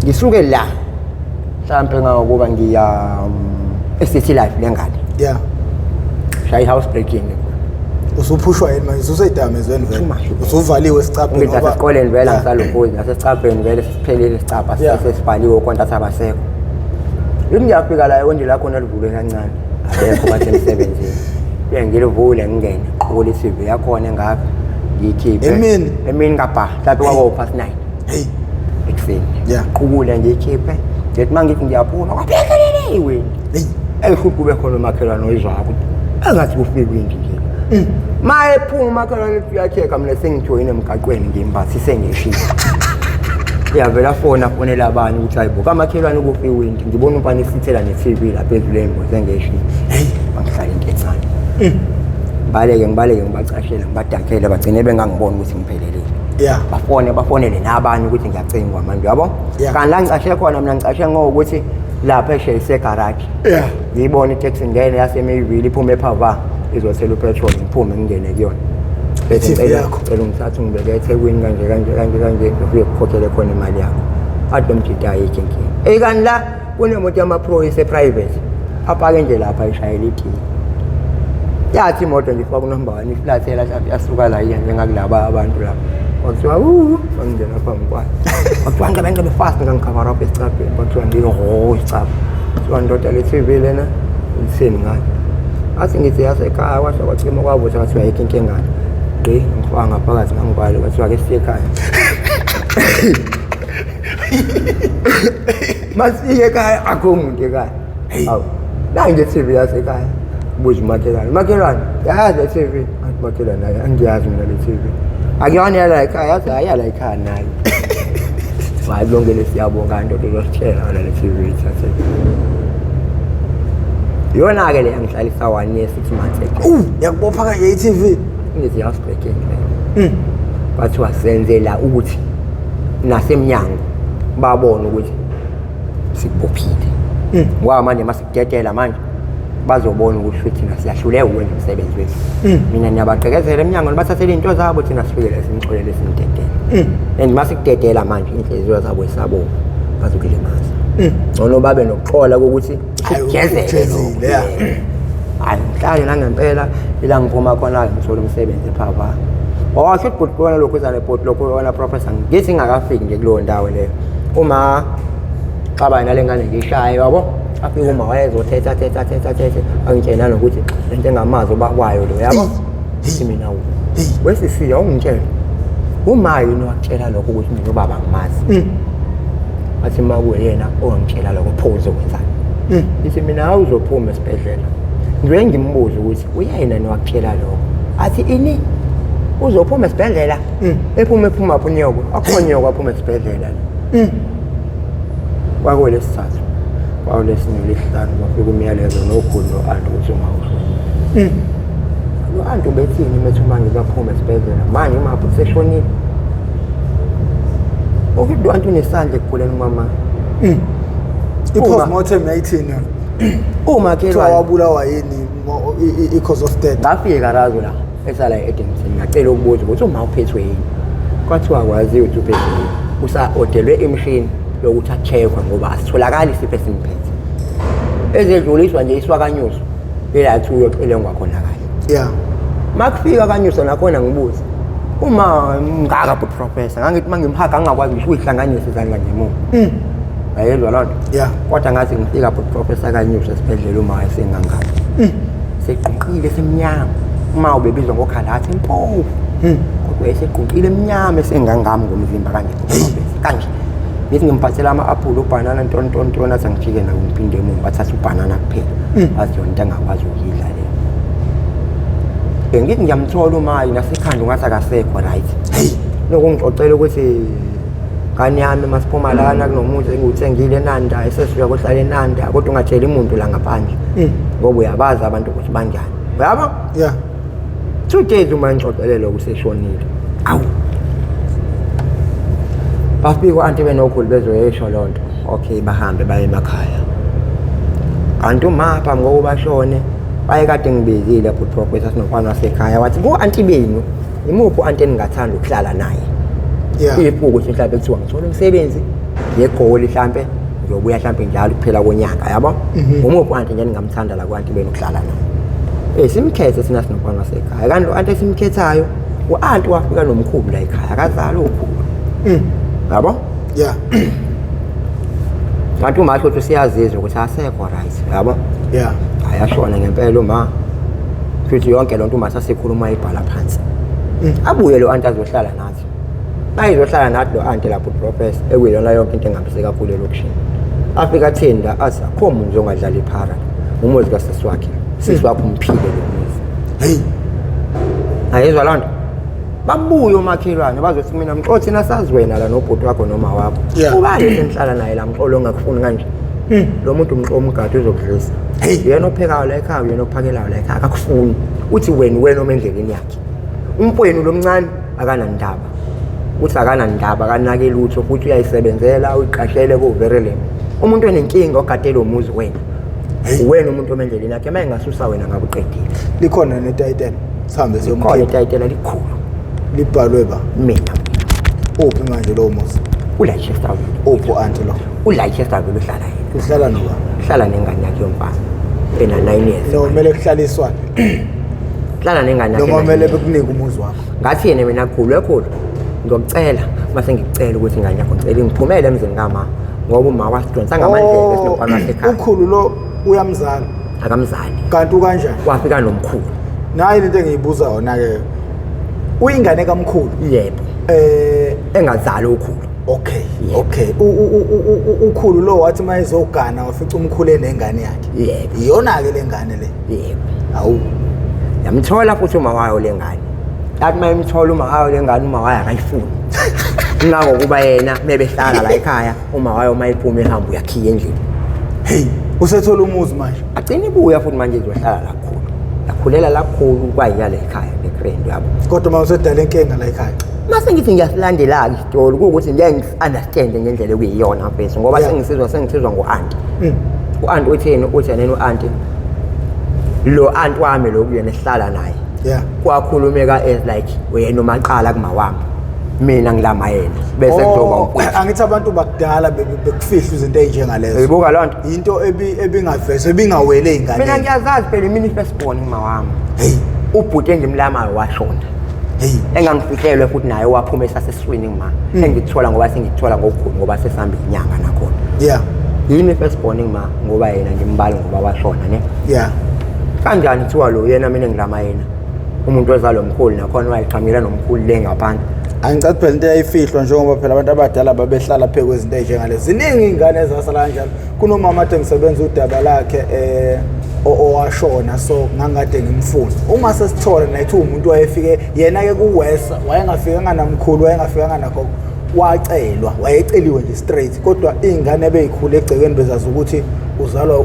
S3: Ngisuke la. Mhlambe ngakuba ngiya City Life lengane.
S1: Yeah.
S3: Shay house breaking.
S1: Usuphushwa yini manje usuyidamezweni vele. Usuvaliwe sicapheni
S3: ngoba esikoleni vele ngisalokhozi nasesicapheni vele sisiphelile isicapha sesivaliwe konke asabasekho. Yimi ngiyafika la ekonde la khona livule kancane. Abekho bathi emsebenzini. Ngilivule ngingene. Qhubula iCV yakhona engapha. Ngiyikhiphe. Emini ngapha mhlawumbe kwabo past 9.
S1: Hey.
S3: Ekuseni. Qhubula ngiyikhiphe. Ngithi mangithi ngiyaphuma kwaphelele iwe. Hey. Kube khona umakhelwane oyizwako. Angathi kufika into nje. Maye phuma umakhelwane uyacheka mina sengithoyine emgaqweni ngimbathise ngeshini. Yavela fonela abanye ukuthi hayibo kamakhelwane kufika into ngibona umpani sithela neTV la phezulu emboze ngeshini. Hey, bangihlala into encane. Ngibaleke ngibacashela ngibadakhele bagcine bengangiboni ukuthi ngiphelelile.
S1: Yeah.
S3: Bafonele nabanye ukuthi ngiyacingwa manje yabo. Kanti la ngicashe khona mina ngicashe ngokuthi lapha eshayise garage.
S1: Yeah.
S3: Ngiyibona itaxi ngene yasemeyivili iphume ephava izothela upetrol ngiphume ngene kuyona. Bese ngicela ngithatha ngibeke eThekwini kanje ngifike ukukhokhela khona imali yakho. Ade mjida ayikhenke. Kanti la kunemoto yamapro private. Apake nje lapha ishayela ithini. Yathi imoto ngifaka uNumber 1 iflathela yasuka la njengakulaba abantu lapha. Kwathiwa ngingena phambi kwakhe. Kwathiwa ngeke befast ngangicover up esicabheni. Kwathiwa ngilo isicabha. Kwathiwa ndoda leTV lena uthini ngayo. Athi ngithi yasekhaya kwasho kwacima kwabuza kwathiwa ayikho inkinga. Ngifaka ngaphakathi ngangibale kwathiwa ke siye ekhaya. Masiye ekhaya akho umuntu ekhaya. Hawu. La ngeTV yasekhaya. Buza umakhelwane. Yazi leTV. Athi makhelwane naye angiyazi mina leTV. Akuyona la ekhaya yazi ayala ekhaya naye. Wayilongele siyabonga nto lositshela la leTV ithathe. Yona ke le angihlalisa 1 year 6 months.
S1: Yakubopha kanje iTV.
S3: Ngithi yasibhekeni le. Bathi wasenzela ukuthi nasemnyango babone ukuthi sikubophile. Ngoba manje masikudedela manje bazobona ukuthi thina siyahlule ukwenza umsebenzi wethu. Mina niyabaqekezela emnyango bathathele into zabo thina sifikele simxolele simdedele. And masikudedela manje inhliziyo zabo isabo bazokulimaza. Ngono babe nokuxola ukuthi ugezele. Hayi mhlanje nangempela ila ngiphuma khona ngithola umsebenzi ephava. Washo ukuthi khona lokho ezale bot lokho wona professor ngithi ngakafiki nje kulowo ndawo leyo. Uma xaba nalengane ngishaya yabo. Afike uma wayezothetha angitshela nokuthi lento engamazi obakwayo lo yabo. Mina wesisiya ungitshela. Uma yini wakutshela lokho ukuthi mina ubaba ngimazi. Athi makuwe yena ongitshela lokho phozo kwenzani.
S2: Ithi mina awuzophuma esibhedlela. Ngike ngimbuza ukuthi uyena niwakutshela lokho. Athi ini uzophuma esibhedlela? Ephuma apho unyoko. Akho nyoko aphuma esibhedlela. Kwakulesithathu. Kwalesine lesihlanu bafika umyalezo nokhulu no-anti ukuthi ungawusho. Lo-anti ubethini methi uma ngibaphume esibhedlela manje imaphi useshonile. Ukuthi lo-anti unesandla ekukhuleni umama.
S1: I-postmortem yayithini yona?
S2: Umakhelwane
S1: wabulawa yini i-cause of death?
S2: ngafika razo la esala e-Edmonton ngacela ukubuza ukuthi uma uphethwe yini. Kwathiwa akwaziyo ukuthi uphethwe yini. Usa-odelwe imishini yokuthi a-check-we ngoba asitholakali isifo esimphethe. Ezedluliswa nje iswakanyuso ila athi uyoxilongwa khona kanye.
S1: Yeah.
S2: Makufika kanyuso nakhona ngibuza. Uma ngaka but professor ngangithi mangimhaga angakwazi ngisho uyihlanganisa izandla ngemuva. Ayezwa loo nto?
S1: Yeah.
S2: Kodwa ngathi ngifika but professor kanyuso esibhedlela uma esengangani. Seqoqile semnyama. Uma ubebizwa ngokhalathi impofu. Kodwa eseqoqile emnyama esengangami ngomzimba kanje professor kanje. Ngithi ngimphathela ama-apple ubanana ntontontona athi angijike nawo ngiphinde emuva bathatha ubanana kuphela. Athi yona into angakwazi ukuyidla leyo. Ngithi ngiyamthola umayi nasekhanda ungathi akasekho right. Nokungixoxela ukuthi ngani yami masiphuma lana kunomuzi engiwuthengile eNanda esesiya kohlala eNanda kodwa ungatsheli umuntu la ngaphandle. Ngoba uyabazi abantu ukuthi banjani. Uyabo?
S1: Yeah.
S2: 2 days uma ngixoxele lokho useshonile. Awu. Bafika u-anti benokhulu bezoyesho loo nto. Okay bahambe baye emakhaya. Kanti uma phambi kokuba bashone baye kade ngibizile but professor sinofana wasekhaya wathi bo-anti benu imuphi u-anti eningathanda ukuhlala naye.
S1: Yeah.
S2: Iphupho ukuthi mhlawumbe kuthiwa ngithola umsebenzi ngegoli mhlawumbe ngiyobuya mhlawumbe njalo kuphela konyaka yabo. Umuphi u-anti nje ningamthanda la ku-anti benu ukuhlala naye. Simkhethe sina sinofana wasekhaya kanti lo-anti esimkhethayo u-anti wafika nomkhulu la ekhaya akazali ukhulu. Yabo?
S1: Yeah.
S2: Kanti uma ukuthi siyazizwa ukuthi asekho right yabo?
S1: Yeah.
S2: Ayashona ngempela uma futhi yonke lonto uma sasikhuluma ibhala phansi. Abuye lo anti azohlala nathi. Ayizohlala nathi lo anti lapho professor ekuyilona yonke into engihambise kakhulu elokushini. Afika thinda athi akho umuntu ongadlala iphara. Umuzi kasisi wakhe. Sisi wakhe umphile lo muzi.
S1: Hey.
S2: Ayizwa lonto. Babuye umakhelwane bazothi mina mxothi nasazi wena la nobhuti wakho noma wakho. Ubani senhlala naye la mxolo ongakufuni kanje. Lo muntu umxolo umgadi uzokudlisa. Yena ophekayo la ekhaya yena ophakelayo la ekhaya akakufuni. Uthi wena oma endleleni yakhe. Umfowenu lo mncane akanandaba. Uthi akanandaba akanake lutho futhi uyayisebenzela uyiqashele ku verelem. Umuntu onenkinga ogadela umuzi wena. Wena umuntu oma endleleni yakhe manje ngasusa wena ngakuqedile.
S1: Likhona netitle sihambe
S2: Khona netitle likhulu.
S1: Libhalwe ba
S2: Mina.
S1: Uphi manje lo muzi?
S2: ULeicester.
S1: Uphi anti lo?
S2: ULeicester uhlala yena.
S1: Uhlala noba?
S2: Uhlala nengane yakhe yomfana. Ena 9 years.
S1: No kumele kuhlaliswane.
S2: Uhlala nengane yakhe.
S1: Noma kumele bekunike umuzi wakho.
S2: Ngathi yena mina khulu. Ngizokucela mase ngikucela ukuthi ingane yakho ngicela ngiphumele emzini kama ngoba uma wasidonsa ngamandleko esinokwana wasekhaya.
S1: Ukhulu lo uyamzala.
S2: Akamzali.
S1: Kanti kanjani?
S2: Wafika nomkhulu.
S1: Nayi into engiyibuza yona ke. Uyingane kamkhulu?
S2: Yebo. Engazali ukhulu.
S1: Okay. Okay. Ukhulu lo wathi mayezogana wafica umkhulu enengane yakhe.
S2: Yebo.
S1: Iyona ke lengane le.
S2: Yebo.
S1: Awu.
S2: Yamthola futhi uma wayo lengane. Athi mayimthola uma wayo lengane uma wayo akayifuni. Ngako kuba yena mebehlala la ekhaya uma wayo mayiphuma ehamba uyakhiya endlini.
S1: Hey, usethola umuzi manje.
S2: Agcina ibuya futhi manje izohlala la khulu. Yakhulela lakhulu kwayiyala ekhaya negrand yabo.
S1: Kodwa mawusedala inkinga la ekhaya.
S2: Mase ngithi ngiyasilandela isitori ukuthi ngeke ngi-understand ngendlela ekuyiyona mfethu ngoba sengisizwa ngo-anti. U-anti utheni uthi yena u-anti lo anti wami lo kuyena esihlala naye.
S1: Yeah.
S2: Kwakhulumeka as like wena umaqala kumawami. Mina ngilama yena bese kuzoba umfowethu.
S1: Angithi abantu bakudala bekufihla izinto ezinjengalezo.
S2: Uyibuka loo nto?
S1: Into ebingaveze ebingawele ingane.
S2: Mina ngiyazazi phela mina firstborn kumawami.
S1: Hey,
S2: ubhuti engimlamayo washona.
S1: Hey,
S2: engangifihlelwe futhi naye waphuma esaseswini ngima. Engithola ngoba sengithola ngokukhulu ngoba sesihamba inyanga nakhona.
S1: Yeah.
S2: Yini firstborn ngima ngoba yena ngimbali ngoba washona ne.
S1: Yeah.
S2: Kanjani kuthiwa lo yena mina ngilama yena.
S3: umuntu ozalo omkhulu nakhona wayiqhamela nomkhulu le ngaphandle.
S1: Angicathi phela into eyayifihlwa njengoba phela abantu abadala babehlala phe kwezinto ezinjengalezi. Ziningi ingane ezasala kanjalo. Kunomama ade ngisebenza udaba lakhe owashona so ngangade ngimfuna. Uma sesithola nayithi umuntu wayefike yena ke kuwesa wayengafikanga namkhulu wayengafikanga nakho wacelwa wayeceliwe nje straight kodwa ingane ebeyikhulu egcekeni bezazi ukuthi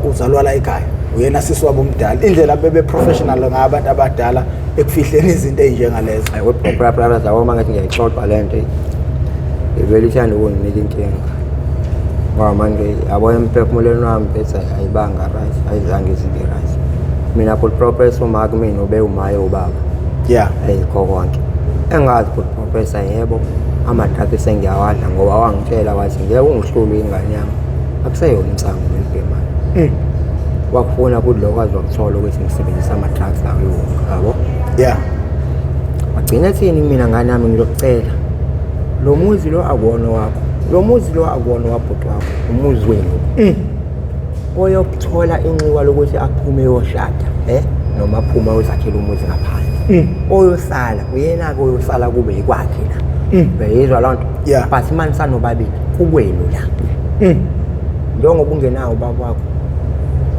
S1: uzalwa la ekhaya. Uyena sisi wabo omdala indlela bebe professional ngabantu abadala ekufihleni izinto ezinjengalezo.
S3: Hayi weproper zawo mangathi ngiyayixoxa le nto ivele ithanda ukunginika inkinga ngoba manje yabo emphefumulweni wami bese ayibanga right ayizange izibe right mina full professor umaka mina ube umaye ubaba ayikho konke engazi full professor yebo amathathu sengiyawadla ngoba wangitshela wathi ngeke ungihlule ingane yami akuseyona insango lempemali wakufuna kudlokwazi wakuthola ukuthi ngisebenzisa ama-drugs yabo wagcina thini mina ngane yami ngilokucela lo muzi lo akuwona wakho lo muzi lo akuwona wabhuti wakho umuzi wenu oyokuthola inxiwa lokuthi aphume yoshada noma aphume uzakhela umuzi ngaphandle oyosala uyena-ke oyosala kube yikwakhe la beyizwa loo nto but mani sanobabili kukwenu la njengoba ungenawo ubaba wakho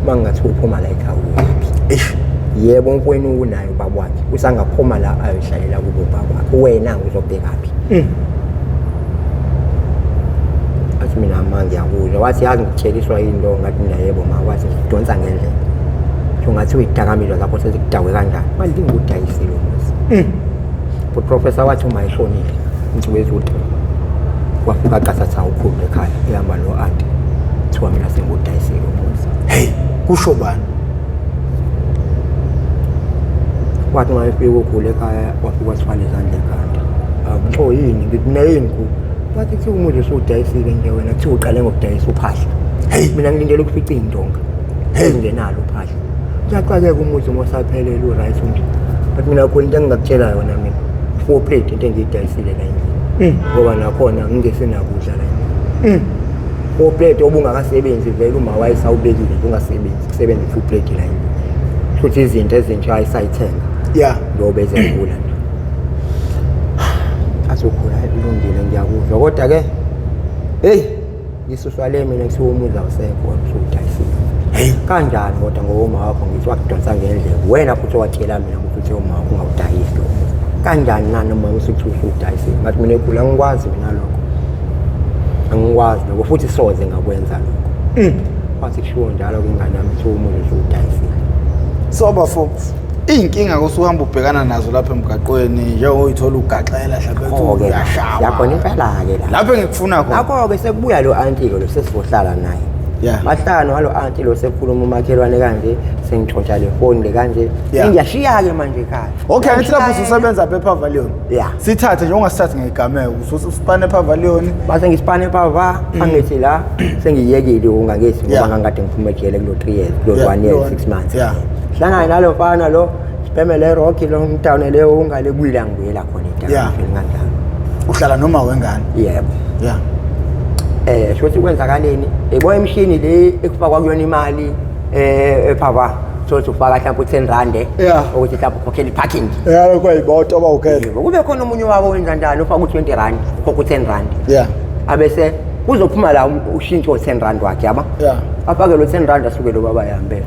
S3: uma ngingathiwa uphuma la ekhaya uyaphi yebo umfowenu unayo ubaba wakhe usangaphuma la ayohlalela kubo ubaba wakhe wena uzobhekaphi athi mina manje ngiyakuzwa wathi yazi ngikutsheliswa into ngathi mina yebo ma wathi ngidonsa ngendlela nje ungathi uyidakamizwa lapho sezikudawe kanjani manje ngudayisile umuzi but professor wathi uma eshonile insuku ezodwa wafika qasatha ukhulu ekhaya ehamba no aunt thiwa mina sengudayisile umuzi
S1: hey kusho bani
S3: wathi uma efika ukhulu ekhaya wafika wathwala izandla ekhanda yini ngithi mina yini ku wathi kuthi umuzi usudayisile nje wena kuthi uqale ngokudayisa uphahla hey mina ngilindele ukufica indonga engenalo uphahla uyaqhaqeka umuzi mosaphelele uright nje but mina khona into engingakutshela yona mina 4 plate into engiyidayisile la endlini ngoba nakhona ngingesenakudla la endlini 4 plate obungakasebenzi vele uma wayesawubekile ungasebenzi kusebenza 2 plate la endlini futhi izinto ezintsha ayisayithenga ngoba ezenkula nje asokhula ilungile ngiyakuzwa kodwa ke hey ngisuswa le mina kuthiwa umuzi awusekho usudayisile kanjani kodwa ngoma wakho ngithi wakudonsa ngendlela wena futhi watshela mina ukuthi uma wakho ungawudayisi kanjani noma usuthi usudayisile ngathi mina ekhula ngikwazi mina lokho angikwazi lokho futhi soze ngakwenza lokho wathi kushiwo njalo kungane yami kuthiwa umuzi usudayisile
S1: so bafo inkinga kosuhamba ubhekana nazo lapha emgaqweni njengoba uyithola ugaxela mhlawumbe uyashaya
S3: yakhona impela ke la
S1: lapho engikufuna khona
S3: lapho ke sekubuya lo auntie lo sesizohlala naye bahlanu walo auntie lo sekhuluma umakhelwane kanje sengixotsha le phone le kanje ngiyashiya ke manje ekhaya
S1: okay ngithi lapho usebenza ePavilion sithathe nje ungasithathi ngegameko usipane ePavilion
S3: base ngisipane ePava angithi la sengiyekile ungangethi ngoba ngangade ngiphume ejele kulo 3 years kulo 1 year 6 months hlangana nalo mfana lo sipemele rocky lo umntwana leyo ungale kuyila ngibuyela khona eTabeni kanjalo
S1: uhlala noma wengane
S3: yebo shothi kwenzakaleni ebo emshini le ekufakwa kuyona imali ePava sothi ufaka mhlawumbe 10 rand ukuthi mhlawumbe ukhokhela iparking
S1: lokho ayiboto abawukhela
S3: kube khona umunye wabo wenza njalo ufaka u20 rand ukhokha u10 rand abese kuzophuma la ushintsho 10 rand wakhe yaba afake lo 10 rand asuke lo baba yambele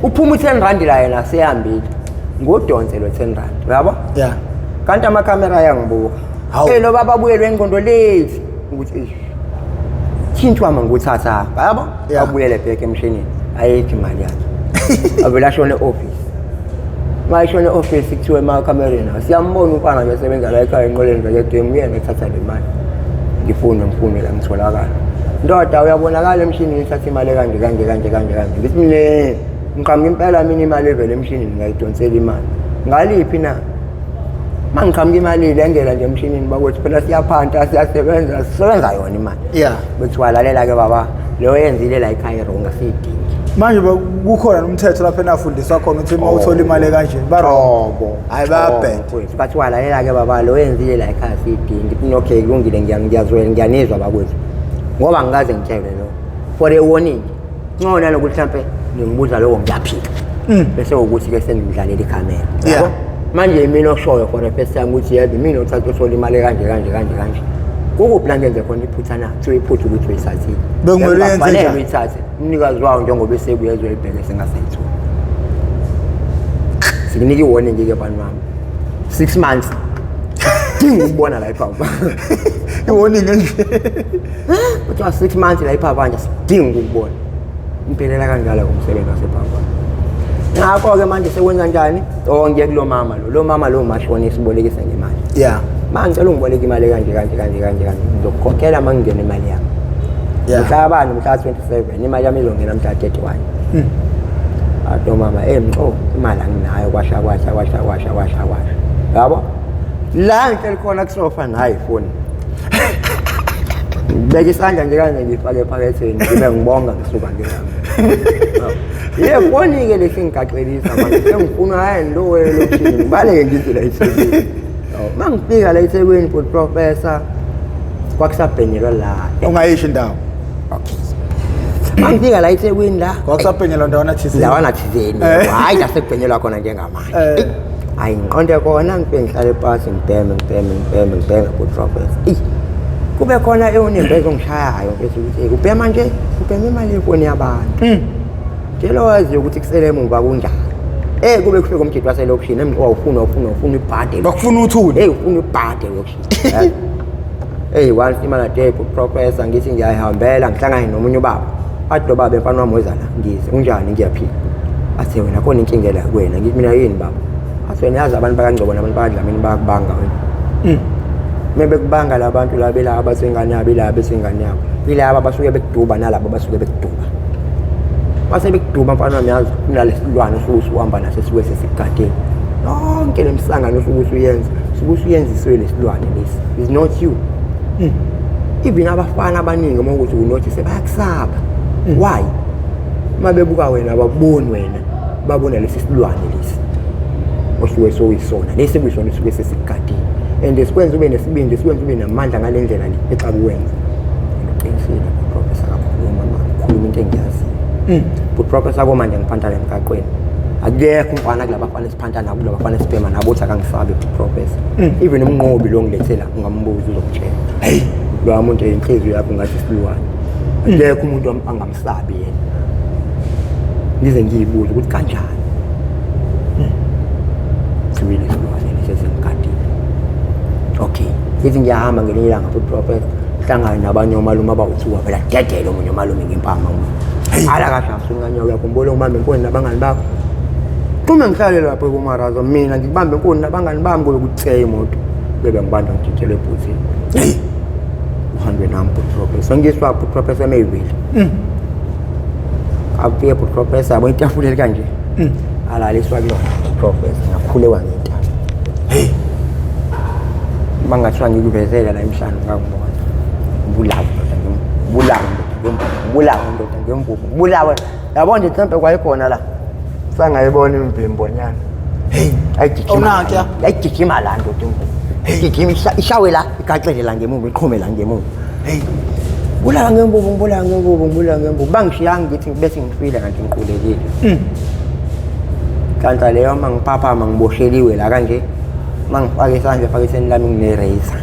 S3: uphuma u10 rand la yena seyambile ngodonse lo 10 rand uyabo kanti amakamera ayangibuka lo baba buyelwe engqondo lethi ukuthi thintwa manguthatha yabo abuyele back emshinini ayithi imali yakhe avela shone office mayishone office kuthiwe emakamereni siyambona umfana nje sebenza la ekhaya enqoleni ngedem uyena ethatha le mali ngifuna la ngitholakala ndoda uyabonakala emshinini ithatha imali kanje ngithi mina ngiqhamuka impela mina imali evela emshinini ngayidonsela imali ngaliphi na mangiqhamuka imali le ngela nje emshinini bakuthi phela siyaphanta siyasebenza sisebenza yona imali bethi walalela ke baba lo yenzile la ekhaya ungasidingi
S1: manje kukhona umthetho lapha enafundiswa khona ukuthi uma uthola imali kanje barobo hayi babhethe
S3: bathi walalela ke baba lo yenzile la ekhaya sidingi kuthi okay kulungile ngiyazwela ngiyanizwa bakwethu ngoba ngikaze ngitshele lo for a warning ngona lokuthi mhlambe ngibuza lokho ngiyaphika bese ukuthi ke sengidlalela ikamera yabo manje mina oshoyo for the first time ukuthi yebo mina uthatha usola imali kanje ukuphi la ngenze khona iphutha na so iphutha ukuthi uyisathile
S1: bekumele yenze njani
S3: uyithathe umnikazi wawo njengoba esebuye ezoyibheka sengasayithola sinika iwarning ke bani wami 6 months dinga ukubona la iphapha
S1: iwarning nje
S3: uthi 6 months la iphapha manje sidinga ukubona impela kanjalo kumsebenzi wasephapha ngakho ke manje sekwenza njani ngiye kulo mama lo mama lo mashonisa sibolekisa ngemali
S1: yeah
S3: manje ngicela ungiboleke imali kanje ngizokukhokhela mangingena imali yami mhla bani mhla 27 imali yami izongena mhla 31 ato mama imali anginayo kwasha yabo la ngicela khona kusofa nayi phone beke isandla nje kanje ngifake ephaketheni ngibe ngibonga ngisuka ngihamba phone ke lehle ngigaxelisa manje sengifuna hayi lo wena lokuthini ngibaleke ngithi la eThekwini mangifika la eThekwini professor kwakusabhenyelwa la
S1: ungayisho indawo
S3: okay mangifika la eThekwini la
S1: kwakusabhenyelwa ndawana thizeni
S3: ndawana thizeni hayi nasekubhenyelwa khona njengamanje hayi ngiqonde khona ngifike ngihlale phansi ngibheme professor kube khona eyonembe ezongishayayo bese ukuthi ubhema nje ubhema imali yefoni yabantu tshela wazi ukuthi kusele emuva kunjani kube kufika umjidi waselokishini ufuna ibhade
S1: bakufuna uthule
S3: ufuna ibhade lokishini once imali day professor ngithi ngiyahambela ngihlangane nomunye ubaba athi baba emfana wami wezana ngize unjani ngiyaphila athe wena khona inkinga la kuwena ngithi mina yini baba athi wena yazi abantu bakangcobo nabantu bakadlamini bayakubanga wena mebe kubanga labantu labela abasengane yabo ilabo esengane yabo ilabo basuke bekuduba nalabo basuke bekuduba mase bekuduba mfana wami yazi kunalesilwane usuhamba naso siwe sesigadeni yonke lemsangano usuyenziswe lesilwane lesi is not you even abafana abaningi uma ukuthi unotice bayakusaba why mabebuka wena baboni wena babona lesi silwane lesi osuke soyisona lesi kuyisona suke sesigadeni and sikwenza ube nesibindi sikwenza ube namandla ngalendlela le exakuwenza ngiqinisile professor kakhulu mama khuluma into engiyazi professor komanje ngiphantala emgaqweni akekho umfana kulaba bafana esiphantana nabo laba bafana esibhema nabo uthi akangisabe professor even umnqobi lo ngilethela ungambuza uzokutshela hey lo muntu inhliziyo yakho ngathi silwane akekho umuntu angamsabi yena ngize ngiyibuza ukuthi kanjani siwile silwane lesesemgadini okay ngithi ngiyahamba ngelinye ilanga professor hlangana nabanye omalume abawuthiwa phela dedele omunye omalume ngempama ala kahle asunganyoka yakhumbula umama enkoni nabangani bakho uma ngihlale lapha ekumarazo mina ngibambe enkoni nabangani bami kokuthi imoto bebe ngibanda ngijitshele ebhuthini uhambe nami professor ngiswa professor Mayville afike professor yabo itafula kanje alaliswa kulona professor ngakhulewa ngentaba mangathiwa ngikuvezela la emhlanje ngakubona bulawe yabo nje mhlambe kwayikhona la sangayibona imvimbonyana ayigijima la nto igijima ishawe la igaxele la ngemuva iqhume la ngemuva bulawa ngembubu bangishiyanga ngithi bese ngifile kanti ngiqulekile kanti leyo mangipapha mangibosheliwe la kanje mangifake isandla efakiseni lami ngine-razor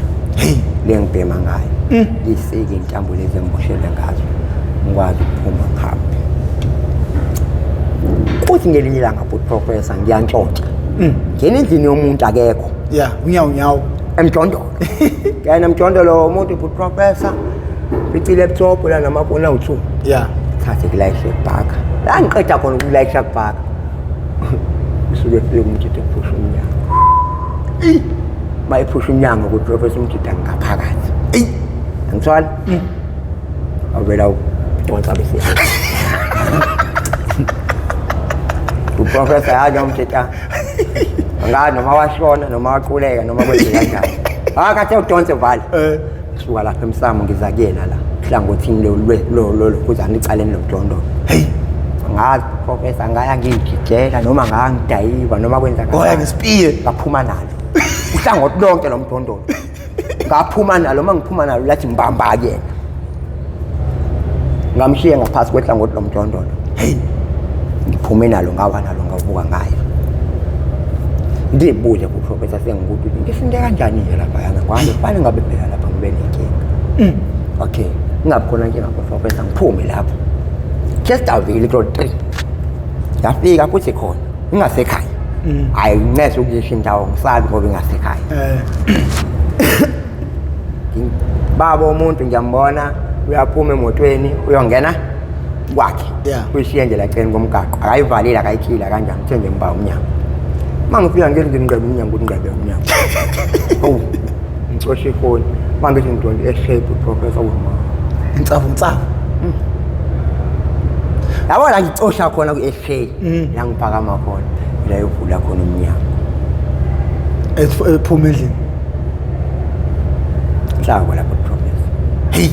S3: le ngibhema ngayo isike intambo lezi engiboshele ngazo ngikwazi ukuphuma ngihambe kuthi ngelinye ilanga professor ngiyantshontsha ngena endlini yomuntu akekho
S1: unyawo
S3: emjondolo ngena emjondolo umuntu professor fithi laptop la namafoni awu2 thathe kulayisha kubhaka la ngiqeda khona ukulayisha kubhaka usuke fike umjidi ephusha umnyango bayiphusha umnyango kuprofessor umjidi ngaphakathi angithwala awela udonsa bese uprofessor yazi umjidi ngani noma washona noma waquleka noma kwenze kanjani akathe udonse vale suka lapha emsamo ngiza kuyena la hlangothini lo kuzani icaleni lomjondo ngazi professor ngaya ngijijela noma ngangidayiva noma kwenza
S1: kanjani ngisipiye
S3: ngaphuma nalo uhlangothi lonke lomjondolo ngaphuma nalo mangiphuma nalo lathi mbamba ke ngamshiya ngaphasi kwehlangothi lomjondolo ngiphume nalo ngawa nalo ngavuka ngayo ngibuze kuprofessor sengikuthi ngisinde kanjani lapha yana kwabe fane ngabe phela lapha ngibe nenkinga. Okay, ngabe khona inkinga kuprofessor ngiphume lapha. Just avile ku 3. Yafika futhi khona ingasekhaya. Ayinese ukuyisho indawo ngisabi ngoba ingasekhaya. Baba umuntu ngiyambona uyaphuma emotweni uyongena kwakhe. Uyishiye nje la eceleni komgaqo. Akayivalile akayikhila kanjani uthenge ngiba umnyango. Mangifika ngiqhebe umnyango ukuthi ngiqhebe umnyango. Oh, ngicoshe ifoni. Mangithi ngidonde eshape uprofessor Umama.
S1: Intsavu.
S3: Yabo la ngicosha khona ku eshape la ngiphakama khona. La yovula khona umnyango.
S1: Ephuma endlini.
S3: Hlako lapho professor.
S1: Hey.